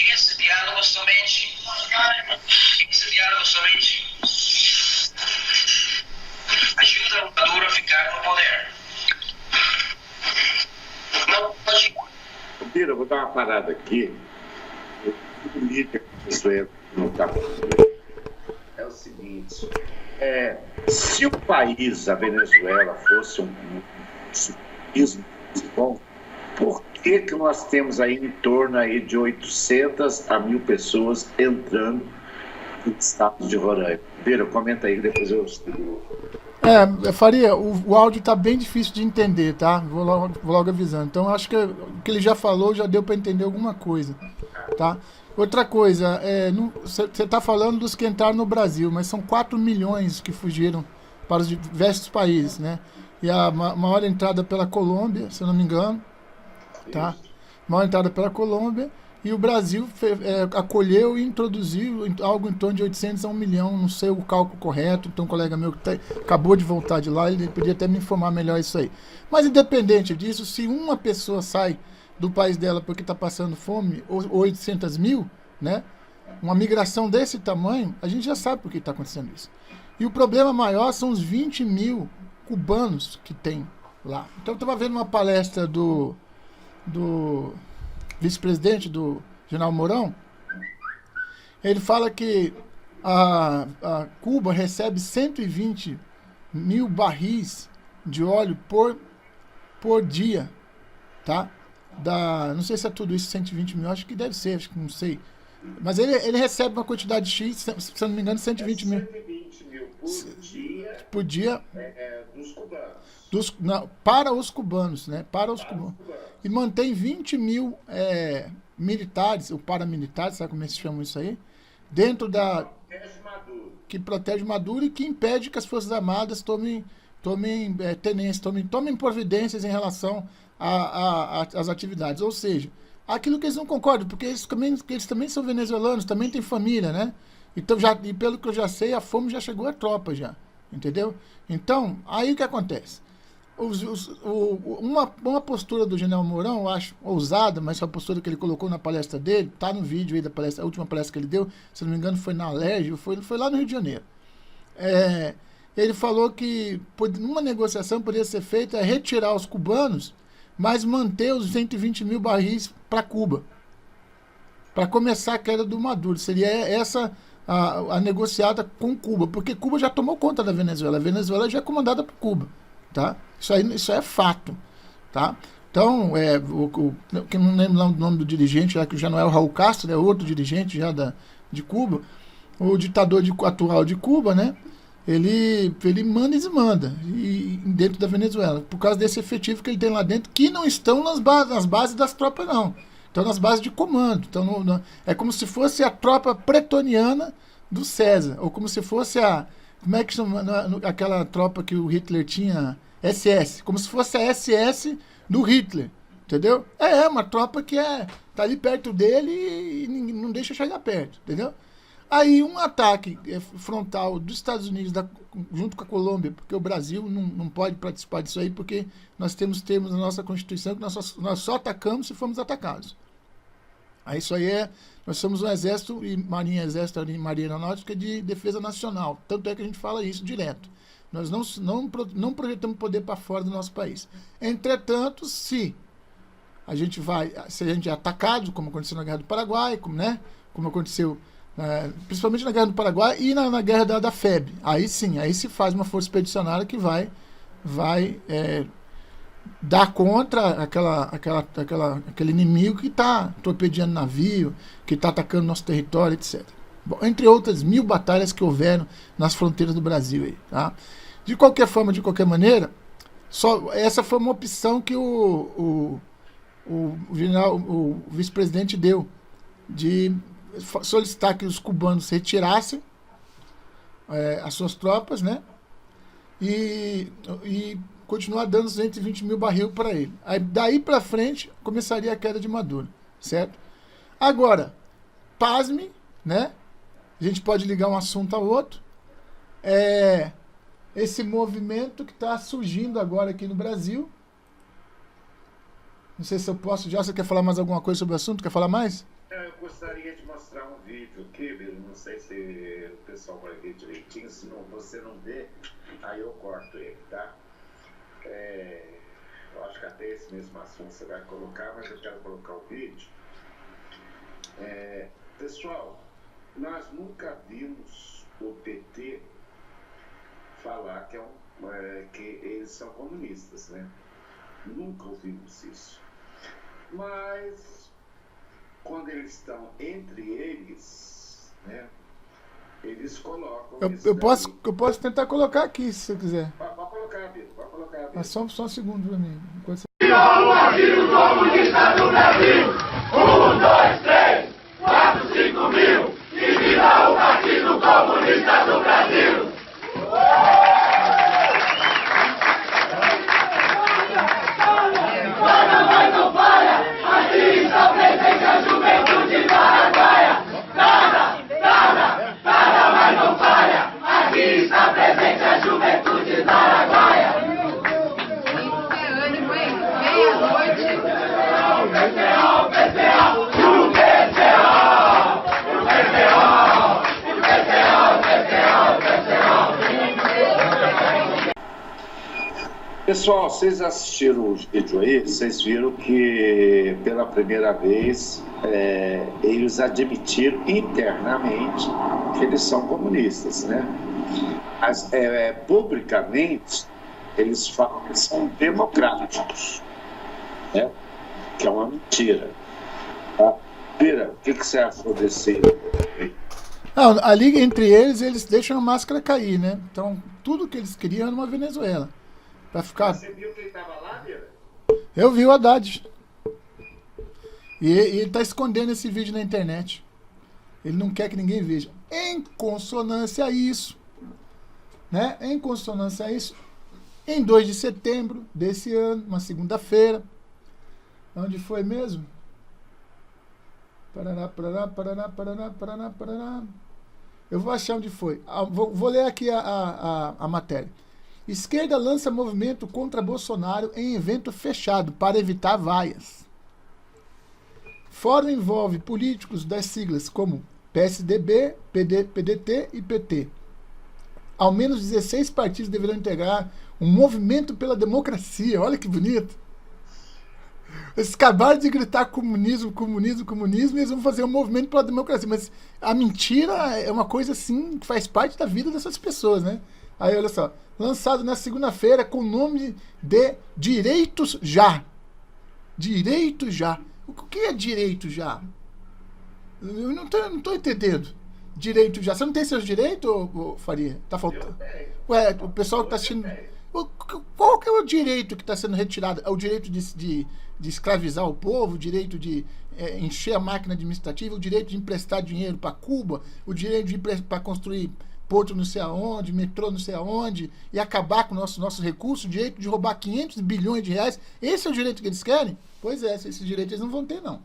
Esse diálogo somente ajuda o Maduro a ficar no poder. Não pode. Bira, eu vou dar uma parada aqui. Isso não está. É o seguinte: se o país, a Venezuela, fosse um país bom, por que nós temos aí em torno aí de 800 a 1.000 pessoas entrando no estado de Roraima? Bira, comenta aí, depois eu explico. Faria, o áudio está bem difícil de entender, tá? Vou logo avisando. Então, acho que o que ele já falou já deu para entender alguma coisa, tá? Outra coisa, você está falando dos que entraram no Brasil, mas são 4 milhões que fugiram para os diversos países, né? E a maior entrada pela Colômbia, se eu não me engano, tá? Maior entrada pela Colômbia. E o Brasil acolheu e introduziu algo em torno de 800 a 1 milhão, não sei o cálculo correto. Então, um colega meu que acabou de voltar de lá, ele podia até me informar melhor isso aí. Mas, independente disso, se uma pessoa sai do país dela porque está passando fome, ou 800 mil, né? uma migração desse tamanho, a gente já sabe por que está acontecendo isso. E o problema maior são os 20 mil cubanos que tem lá. Então eu estava vendo uma palestra do vice-presidente do General Mourão. Ele fala que a Cuba recebe 120 mil barris de óleo por dia, tá? Não sei se é tudo isso, 120 mil, acho que deve ser, acho que não sei. Mas ele recebe uma quantidade X, se eu não me engano, 120 mil. 120 mil por dia dos cubanos. Para os cubanos, né? Para os cubanos. E mantém 20 mil militares, ou paramilitares, sabe como é que se chama isso aí? Dentro da... que protege Maduro e que impede que as Forças Armadas tomem tenência, tomem providências em relação às atividades. Ou seja, aquilo que eles não concordam, porque eles também são venezuelanos, também têm família, né? Então, e pelo que eu já sei, a fome já chegou à tropa já, entendeu? Então, aí o que acontece? Uma postura do General Mourão, eu acho ousada, mas é a postura que ele colocou na palestra dele, tá no vídeo aí da palestra, a última palestra que ele deu, se não me engano foi na Alerj, foi lá no Rio de Janeiro. Ele falou que uma negociação poderia ser feita retirar os cubanos, mas manter os 120 mil barris para Cuba, para começar a queda do Maduro. Seria essa a negociada com Cuba, porque Cuba já tomou conta da Venezuela, a Venezuela já é comandada por Cuba, tá? Isso é fato, tá? Então, que não lembro o nome do dirigente, já que já não é o Raul Castro, é outro dirigente já de Cuba, o ditador atual de Cuba, né? Ele manda e desmanda dentro da Venezuela, por causa desse efetivo que ele tem lá dentro, que não estão nas bases das tropas, não. Estão nas bases de comando. Então, é como se fosse a tropa pretoniana do César, ou como se fosse como é que chama aquela tropa que o Hitler tinha, SS, como se fosse a SS do Hitler, entendeu? É uma tropa que tá ali perto dele e não deixa chegar perto, entendeu? Aí um ataque frontal dos Estados Unidos junto com a Colômbia, porque o Brasil não pode participar disso aí, porque nós temos termos na nossa Constituição que nós só atacamos se formos atacados. Aí isso aí nós somos um exército e marinha aeronáutica de defesa nacional, tanto é que a gente fala isso direto. Nós não projetamos poder para fora do nosso país. Entretanto, se a gente é atacado, como aconteceu na Guerra do Paraguai, como aconteceu principalmente na Guerra do Paraguai e na Guerra da FEB, aí sim, aí se faz uma força expedicionária que vai dar contra aquele inimigo que está torpedeando navio, que está atacando nosso território, etc. Bom, entre outras 1000 batalhas que houveram nas fronteiras do Brasil aí, tá? De qualquer forma, de qualquer maneira, essa foi uma opção que o vice-presidente deu, de solicitar que os cubanos retirassem as suas tropas, né? E continuar dando 120 mil barril para ele. Aí, daí para frente, começaria a queda de Maduro, certo? Agora, pasme, né? A gente pode ligar um assunto ao outro. Esse movimento que está surgindo agora aqui no Brasil. Não sei se eu posso já. Você quer falar mais alguma coisa sobre o assunto? Quer falar mais? Eu gostaria de mostrar um vídeo aqui, não sei se o pessoal vai ver direitinho, se você não vê, aí eu corto ele, tá? Eu acho que até esse mesmo assunto você vai colocar, mas eu quero colocar o vídeo. Pessoal, nós nunca vimos o PT falar que eles são comunistas, né? Nunca ouvimos isso. Mas quando eles estão entre eles, né, eles colocam... Eu posso tentar colocar aqui, se você quiser. Pode colocar, Vitor, pode colocar, Vitor. Mas só um segundo para mim. Enquanto você... O Partido Comunista do Brasil! 1, 2, 3, 4, 5 mil! E viva o Partido Comunista do Brasil! Nada mais não falha! Aqui está presente a juventude paraguaia! Nada mais não falha! Aqui está presente a juventude paraguaia! PCA, o PCA, o PCA! Pessoal, vocês assistiram o vídeo aí, vocês viram que pela primeira vez eles admitiram internamente que eles são comunistas, né? Mas publicamente eles falam que são democráticos, né? Que é uma mentira. Tá? Pira, o que você achou desse? Não, ali entre eles deixam a máscara cair, né? Então tudo que eles queriam era uma Venezuela. Pra ficar... Você viu quem estava lá, Pira? Eu vi o Haddad. E ele tá escondendo esse vídeo na internet. Ele não quer que ninguém veja. Em consonância a isso, né? Em consonância a isso, em 2 de setembro desse ano, uma segunda-feira, onde foi mesmo? Paraná. Eu vou achar onde foi. Vou ler aqui a matéria. Esquerda lança movimento contra Bolsonaro em evento fechado para evitar vaias. Fórum envolve políticos das siglas como PSDB, PDT e PT. Ao menos 16 partidos deverão integrar um movimento pela democracia. Olha que bonito. Eles acabaram de gritar comunismo, e eles vão fazer um movimento pela democracia. Mas a mentira é uma coisa assim que faz parte da vida dessas pessoas, né? Aí, olha só. Lançado na segunda-feira com o nome de Direitos Já. Direitos Já. O que é Direito Já? Eu não tô entendendo. Direito Já. Você não tem seus direitos, ô Faria? Tá faltando. Ué, o pessoal que tá assistindo... Qual que é o direito que está sendo retirado? É o direito de escravizar o povo, o direito de encher a máquina administrativa, o direito de emprestar dinheiro para Cuba, o direito para construir porto não sei aonde, metrô não sei aonde, e acabar com nossos recursos, o direito de roubar 500 bilhões de reais. Esse é o direito que eles querem? Pois é, esse direito eles não vão ter, não.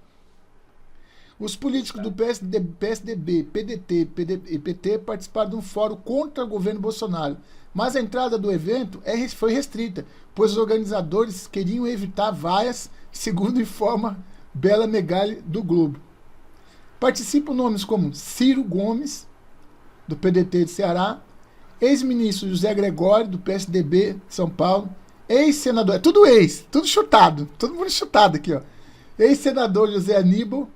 Os políticos do PSDB, PDT e PT participaram de um fórum contra o governo Bolsonaro, mas a entrada do evento foi restrita, pois os organizadores queriam evitar vaias, segundo informa Bela Megali do Globo. Participam nomes como Ciro Gomes, do PDT de Ceará, ex-ministro José Gregório, do PSDB de São Paulo, ex-senador, é tudo ex, tudo chutado, todo mundo chutado aqui, ó. Ex-senador José Aníbal,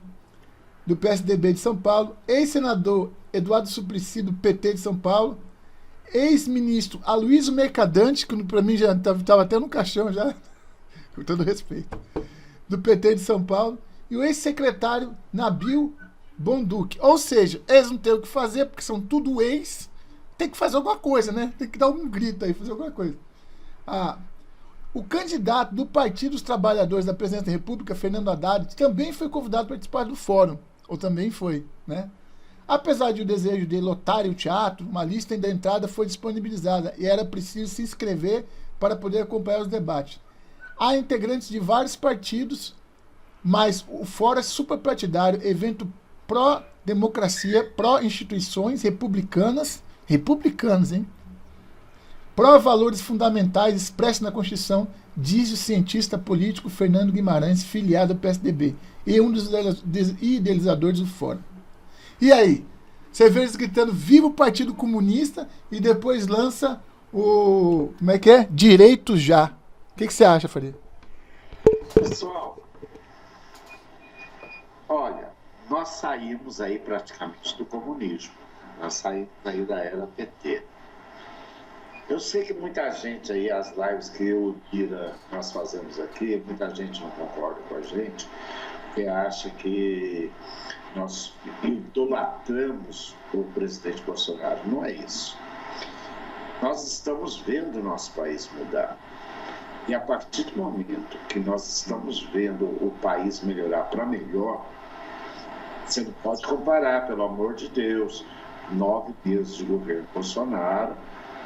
do PSDB de São Paulo, ex-senador Eduardo Suplicy, do PT de São Paulo, ex-ministro Aloysio Mercadante, que para mim já estava até no caixão já, com todo respeito, do PT de São Paulo, e o ex-secretário Nabil Bonduque. Ou seja, eles não têm o que fazer, porque são tudo ex, tem que fazer alguma coisa, né? Tem que dar um grito aí, fazer alguma coisa. O candidato do Partido dos Trabalhadores da Presidência da República, Fernando Haddad, também foi convidado para participar do fórum, ou também foi, né? Apesar de o desejo de lotar o teatro, uma lista da entrada foi disponibilizada e era preciso se inscrever para poder acompanhar os debates. Há integrantes de vários partidos, mas o fórum é superpartidário, evento pró-democracia, pró-instituições republicanas, hein? Pró-valores fundamentais expressos na Constituição, diz o cientista político Fernando Guimarães, filiado ao PSDB, e um dos idealizadores do fórum. E aí? Você vê eles gritando viva o Partido Comunista e depois lança o... como é que é? Direito Já. O que você acha, Faria? Pessoal, olha, nós saímos aí praticamente do comunismo. Nós saímos aí da era PT. Eu sei que muita gente aí, as lives que eu e Ira nós fazemos aqui, muita gente não concorda com a gente, porque acha que nós idolatramos o presidente Bolsonaro. Não é isso. Nós estamos vendo o nosso país mudar. E a partir do momento que nós estamos vendo o país melhorar para melhor, você não pode comparar, pelo amor de Deus, 9 meses de governo Bolsonaro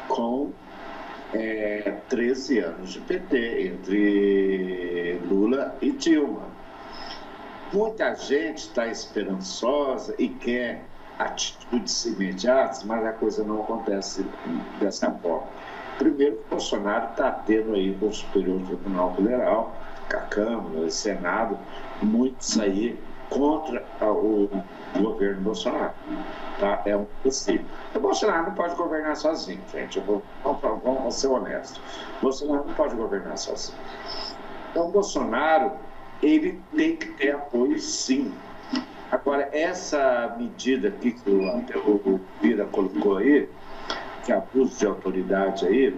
com 13 anos de PT, entre Lula e Dilma. Muita gente está esperançosa e quer atitudes imediatas, mas a coisa não acontece dessa forma. Primeiro, o Bolsonaro está tendo aí com o Superior Tribunal Federal, com a Câmara, o Senado, muitos aí contra o governo Bolsonaro. Tá? É um possível. O Bolsonaro não pode governar sozinho, gente. Vamos ser honestos. O Bolsonaro não pode governar sozinho. Então, o Bolsonaro, ele tem que ter apoio, sim. Agora, essa medida aqui que o Bira colocou aí, que é abuso de autoridade aí,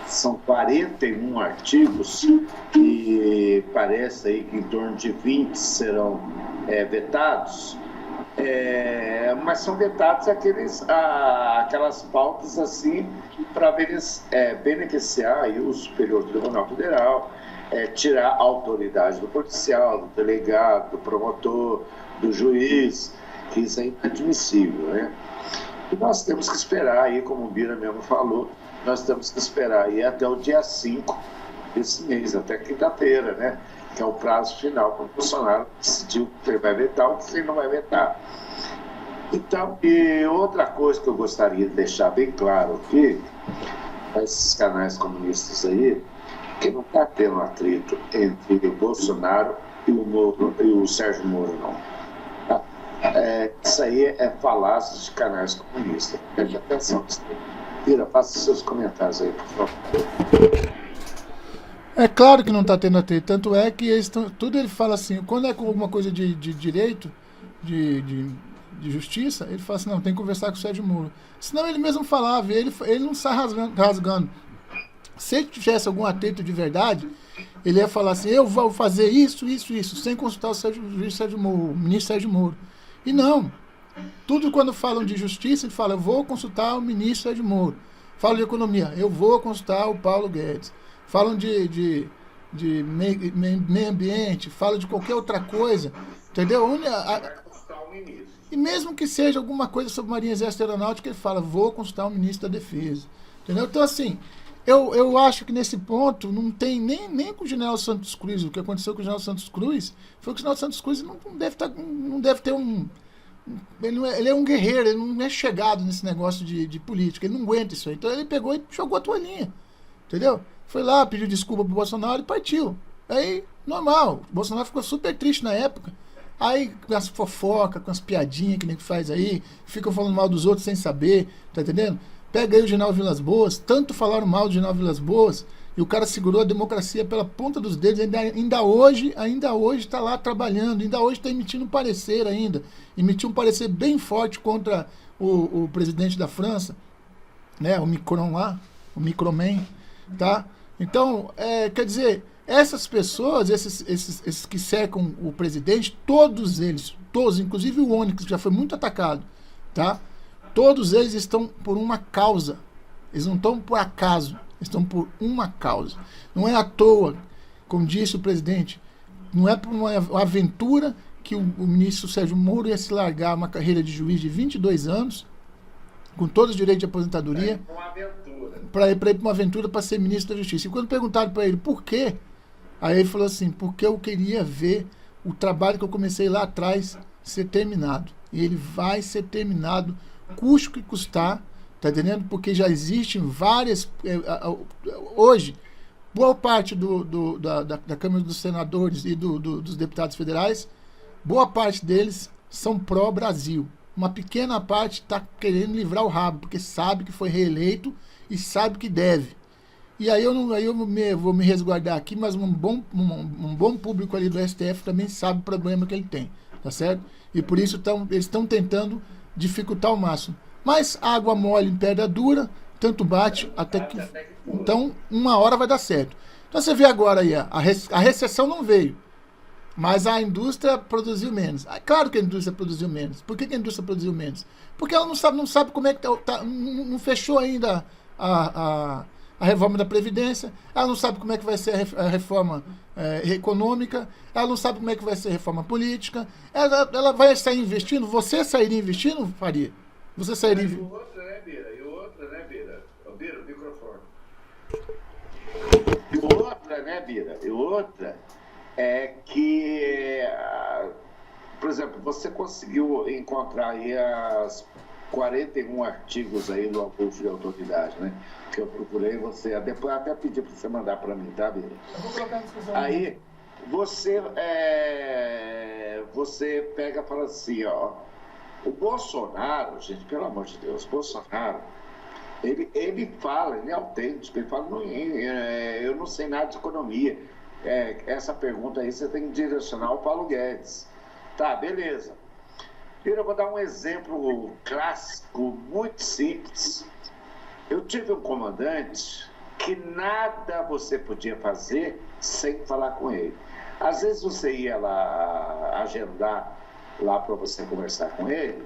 são 41 artigos e parece aí que em torno de 20 serão vetados, mas são vetados aquelas pautas assim para beneficiar aí o Superior Tribunal Federal, tirar a autoridade do policial, do delegado, do promotor, do juiz, que isso é inadmissível, né? E nós temos que esperar aí, como o Bira mesmo falou, nós temos que esperar aí até o dia 5 desse mês, até quinta-feira, né? Que é o prazo final para o Bolsonaro decidir o que ele vai vetar ou o que ele não vai vetar. Então, e outra coisa que eu gostaria de deixar bem claro aqui, para esses canais comunistas aí, que não está tendo atrito entre o Bolsonaro e o Sérgio Moro, não. Tá? Isso aí é falácia de canais comunistas. Preste atenção. Vira, faça seus comentários aí, por favor. É claro que não está tendo atrito, tanto é que tudo ele fala assim, quando é com alguma coisa de direito, de justiça, ele fala assim, não, tem que conversar com o Sérgio Moro. Senão ele mesmo falava, ele não sai rasgando. Se ele tivesse algum atrito de verdade, ele ia falar assim, eu vou fazer isso, sem consultar o ministro Sérgio Moro. E não. Tudo quando falam de justiça, ele fala, eu vou consultar o ministro Sérgio Moro. Falam de economia, eu vou consultar o Paulo Guedes. Falam de meio ambiente, falam de qualquer outra coisa, entendeu? E mesmo que seja alguma coisa sobre Marinha Exército Aeronáutica, ele fala, vou consultar o ministro da Defesa. Entendeu? Então, assim, eu acho que nesse ponto não tem nem com o General Santos Cruz. O que aconteceu com o General Santos Cruz foi que o General Santos Cruz não deve ter um... Ele é um guerreiro, ele não é chegado nesse negócio de política, ele não aguenta isso aí. Então ele pegou e jogou a toalhinha, entendeu? Foi lá, pediu desculpa pro Bolsonaro e partiu. Aí, normal, o Bolsonaro ficou super triste na época. Aí, com as fofocas, com as piadinhas que nem faz aí, ficam falando mal dos outros sem saber, tá entendendo? Pega aí o General Vilas Boas, tanto falaram mal do General Vilas Boas, e o cara segurou a democracia pela ponta dos dedos, ainda hoje está lá trabalhando, ainda hoje está emitindo um parecer ainda, emitiu um parecer bem forte contra o presidente da França, né, o Macron lá, o Microman, tá? Então, quer dizer, essas pessoas, esses que cercam o presidente, todos eles, inclusive o Onyx, que já foi muito atacado, tá? Todos eles estão por uma causa, eles não estão por acaso, estão por uma causa. Não é à toa, como disse o presidente, não é por uma aventura que o ministro Sérgio Moro ia se largar uma carreira de juiz de 22 anos, com todos os direitos de aposentadoria, para ir para uma aventura para ser ministro da Justiça. E quando perguntaram para ele por quê, aí ele falou assim, porque eu queria ver o trabalho que eu comecei lá atrás ser terminado. E ele vai ser terminado, custe o que custar, tá entendendo? Porque já existem várias... hoje, boa parte da Câmara dos Senadores e dos deputados federais, boa parte deles são pró-Brasil. Uma pequena parte está querendo livrar o rabo, porque sabe que foi reeleito e sabe que deve. E aí eu vou me resguardar aqui, mas um bom público ali do STF também sabe o problema que ele tem, tá certo? E por isso eles estão tentando dificultar ao máximo. Mas água mole em pedra dura, tanto bate até que... Então, uma hora vai dar certo. Então você vê agora aí, a recessão não veio, mas a indústria produziu menos. Claro que a indústria produziu menos. Por que a indústria produziu menos? Porque ela não sabe como é que não fechou ainda a reforma da Previdência, ela não sabe como é que vai ser a reforma econômica, ela não sabe como é que vai ser a reforma política, ela vai sair investindo, você sairia investindo, Faria? Você sairia investindo? E outra, o microfone. E outra é que, por exemplo, você conseguiu encontrar aí as 41 artigos aí do abuso de autoridade, né? Que eu procurei você, depois até pedi para você mandar para mim, tá, Bira? Eu vou colocar na discussão. Aí você você pega e fala assim, ó, o Bolsonaro, gente, pelo amor de Deus, Bolsonaro, ele fala, ele é autêntico, ele fala, eu não sei nada de economia. Essa pergunta aí você tem que direcionar ao Paulo Guedes. Tá, beleza. Eu vou dar um exemplo clássico, muito simples. Eu tive um comandante que nada você podia fazer sem falar com ele. Às vezes você ia lá agendar lá para você conversar com ele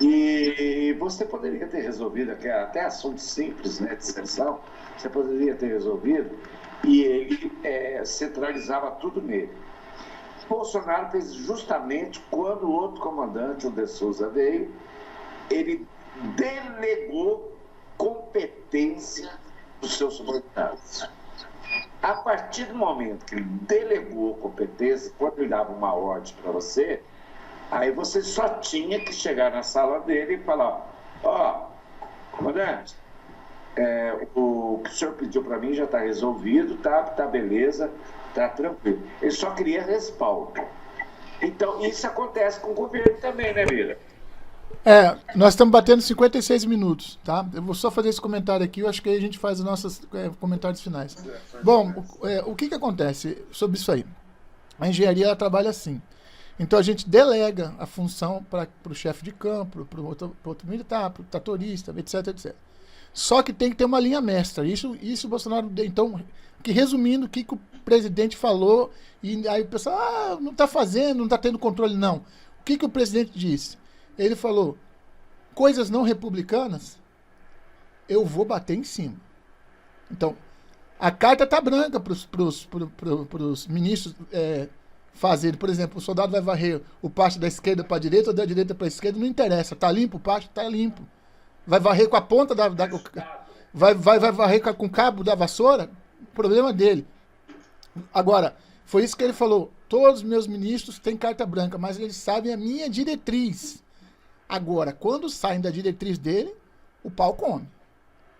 e você poderia ter resolvido até assuntos simples, né, de sessão, você poderia ter resolvido e ele centralizava tudo nele. Bolsonaro fez justamente quando o outro comandante, o de Souza, veio, ele delegou competência dos seus subordinados. A partir do momento que ele delegou competência, quando ele dava uma ordem para você, aí você só tinha que chegar na sala dele e falar, ó, comandante, o que o senhor pediu para mim já está resolvido, tá beleza, tá tranquilo. Ele só queria respaldo. Então, isso acontece com o governo também, né, Mira? Nós estamos batendo 56 minutos, tá? Eu vou só fazer esse comentário aqui, eu acho que aí a gente faz os nossos comentários finais. Bom, o que acontece sobre isso aí? A engenharia ela trabalha assim. Então a gente delega a função para o chefe de campo, para o outro militar, para o tratorista, etc, etc. Só que tem que ter uma linha mestra. Isso o Bolsonaro... Então, resumindo, o que o presidente falou, e aí o pessoal, não está fazendo, não está tendo controle, não. O que o presidente disse? Ele falou, coisas não republicanas, eu vou bater em cima. Então, a carta está branca para os ministros fazerem. Por exemplo, o soldado vai varrer o pátio da esquerda para a direita ou da direita para a esquerda, não interessa. Está limpo o pátio? Está limpo. Vai varrer com a ponta vai varrer com o cabo da vassoura? Problema dele. Agora, foi isso que ele falou. Todos os meus ministros têm carta branca, mas eles sabem a minha diretriz. Agora, quando saem da diretriz dele, o pau come.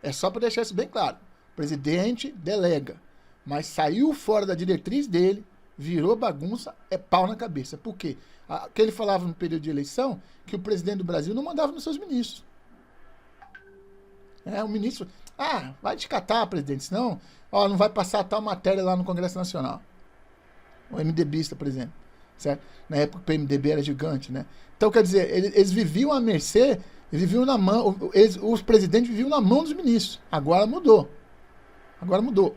É só para deixar isso bem claro. O presidente delega, mas saiu fora da diretriz dele, virou bagunça, é pau na cabeça. Por quê? O que ele falava no período de eleição, que o presidente do Brasil não mandava nos seus ministros. O ministro, vai descatar, presidente, senão não vai passar tal matéria lá no Congresso Nacional. O MDBista, por exemplo. Certo? Na época o PMDB era gigante, né? Então, quer dizer, eles viviam à mercê, eles viviam na mão, os presidentes viviam na mão dos ministros. Agora mudou.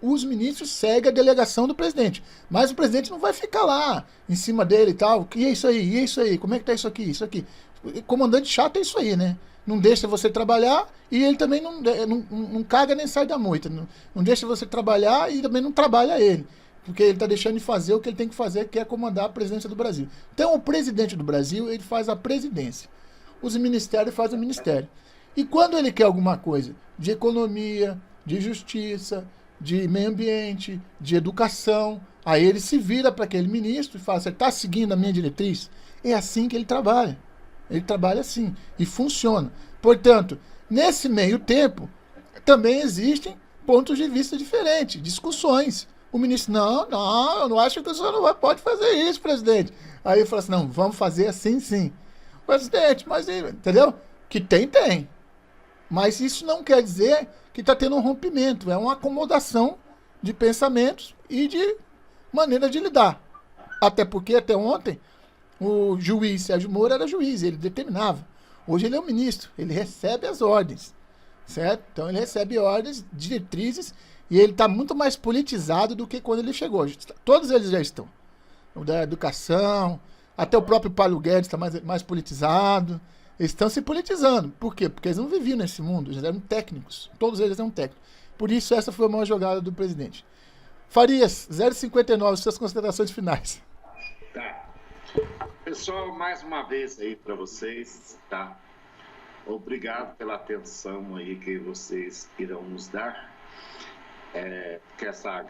Os ministros seguem a delegação do presidente. Mas o presidente não vai ficar lá, em cima dele e tal. E é isso aí, e é isso aí, como é que tá isso aqui, isso aqui. O comandante chato é isso aí, né? Não deixa você trabalhar e ele também não caga nem sai da moita. Não deixa você trabalhar e também não trabalha ele. Porque ele está deixando de fazer o que ele tem que fazer, que é comandar a presidência do Brasil. Então, o presidente do Brasil, ele faz a presidência. Os ministérios fazem o ministério. E quando ele quer alguma coisa de economia, de justiça, de meio ambiente, de educação, aí ele se vira para aquele ministro e fala, você está seguindo a minha diretriz? É assim que ele trabalha. Ele trabalha assim. E funciona. Portanto, nesse meio tempo, também existem pontos de vista diferentes, discussões. O ministro, não, eu não acho que o senhor não pode fazer isso, presidente. Aí eu falo assim, não, vamos fazer assim, sim. Presidente, mas, entendeu? Que tem. Mas isso não quer dizer que está tendo um rompimento. É uma acomodação de pensamentos e de maneira de lidar. Até porque, até ontem, o juiz Sérgio Moro era juiz, ele determinava. Hoje ele é um ministro, ele recebe as ordens. Certo? Então ele recebe ordens, diretrizes, e ele está muito mais politizado do que quando ele chegou. Todos eles já estão. O da educação, até o próprio Paulo Guedes está mais politizado. Eles estão se politizando. Por quê? Porque eles não viviam nesse mundo, eles eram técnicos. Todos eles eram técnicos. Por isso, essa foi a maior jogada do presidente. Farias, 0,59, suas considerações finais. Tá. Pessoal, mais uma vez aí para vocês, tá? Obrigado pela atenção aí que vocês irão nos dar. Porque essa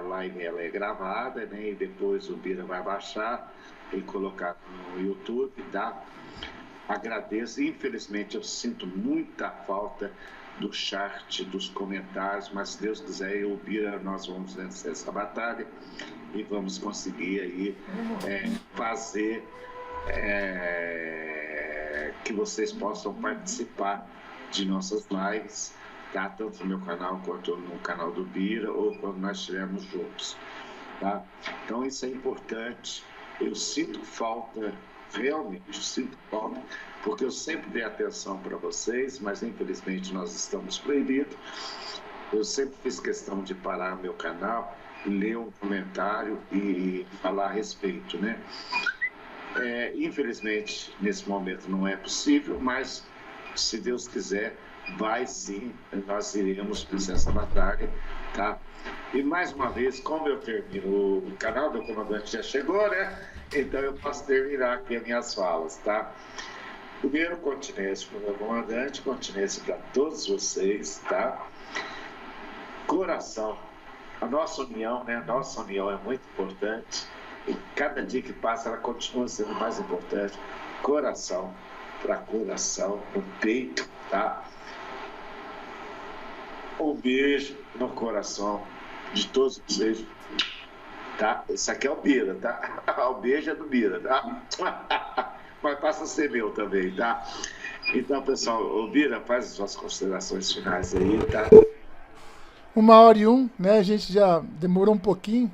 live ela é gravada, né? E depois o Bira vai baixar e colocar no YouTube, tá? Agradeço. Infelizmente eu sinto muita falta do chat, dos comentários, mas se Deus quiser, eu e o Bira, nós vamos vencer essa batalha. e vamos conseguir aí fazer que vocês possam participar de nossas lives, tá? Tanto no meu canal quanto no canal do Bira, ou quando nós estivermos juntos, tá? Então isso é importante. Eu sinto falta, realmente sinto falta, porque eu sempre dei atenção para vocês, mas infelizmente nós estamos proibidos. Eu sempre fiz questão de parar meu canal, ler um comentário e falar a respeito, né? Infelizmente, nesse momento não é possível, mas se Deus quiser, vai sim, nós iremos por essa batalha, tá? E mais uma vez, como eu termino, o canal do comandante já chegou, né? Então eu posso terminar aqui as minhas falas, tá? Primeiro, continência para o meu comandante, continência para todos vocês, tá? Coração, a nossa união, né? Nossa união é muito importante. E cada dia que passa, ela continua sendo mais importante. Coração para coração, no peito, tá? Um beijo no coração de todos vocês, tá? Esse aqui é o Bira, tá? O beijo é do Bira, tá? Mas passa a ser meu também, tá? Então, pessoal, o Bira, faz as suas considerações finais aí, tá? 1h01, né? A gente já demorou um pouquinho.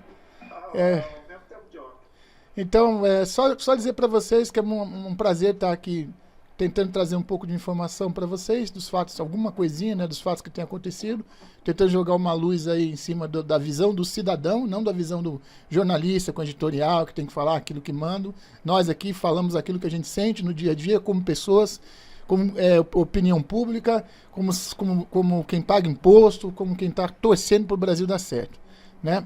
Então, só dizer para vocês que é um prazer estar aqui tentando trazer um pouco de informação para vocês, dos fatos, alguma coisinha, né, dos fatos que tem acontecido, tentando jogar uma luz aí em cima da visão do cidadão, não da visão do jornalista com editorial, que tem que falar aquilo que manda. Nós aqui falamos aquilo que a gente sente no dia a dia, como pessoas, como opinião pública, como quem paga imposto, como quem está torcendo para o Brasil dar certo, né?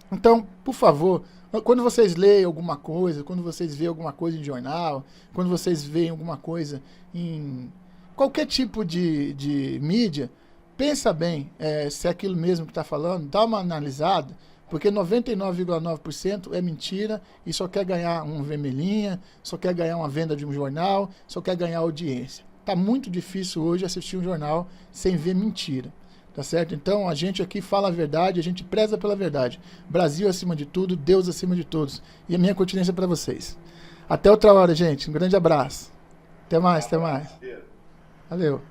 Então, por favor, quando vocês leem alguma coisa, quando vocês veem alguma coisa em jornal, quando vocês veem alguma coisa em qualquer tipo de mídia, pensa bem se é aquilo mesmo que está falando, dá uma analisada, porque 99,9% é mentira e só quer ganhar um vermelhinha, só quer ganhar uma venda de um jornal, só quer ganhar audiência. Está muito difícil hoje assistir um jornal sem ver mentira. Tá certo? Então a gente aqui fala a verdade, a gente preza pela verdade. Brasil acima de tudo, Deus acima de todos. E a minha continência para vocês. Até outra hora, gente. Um grande abraço. Até mais, até mais. Valeu.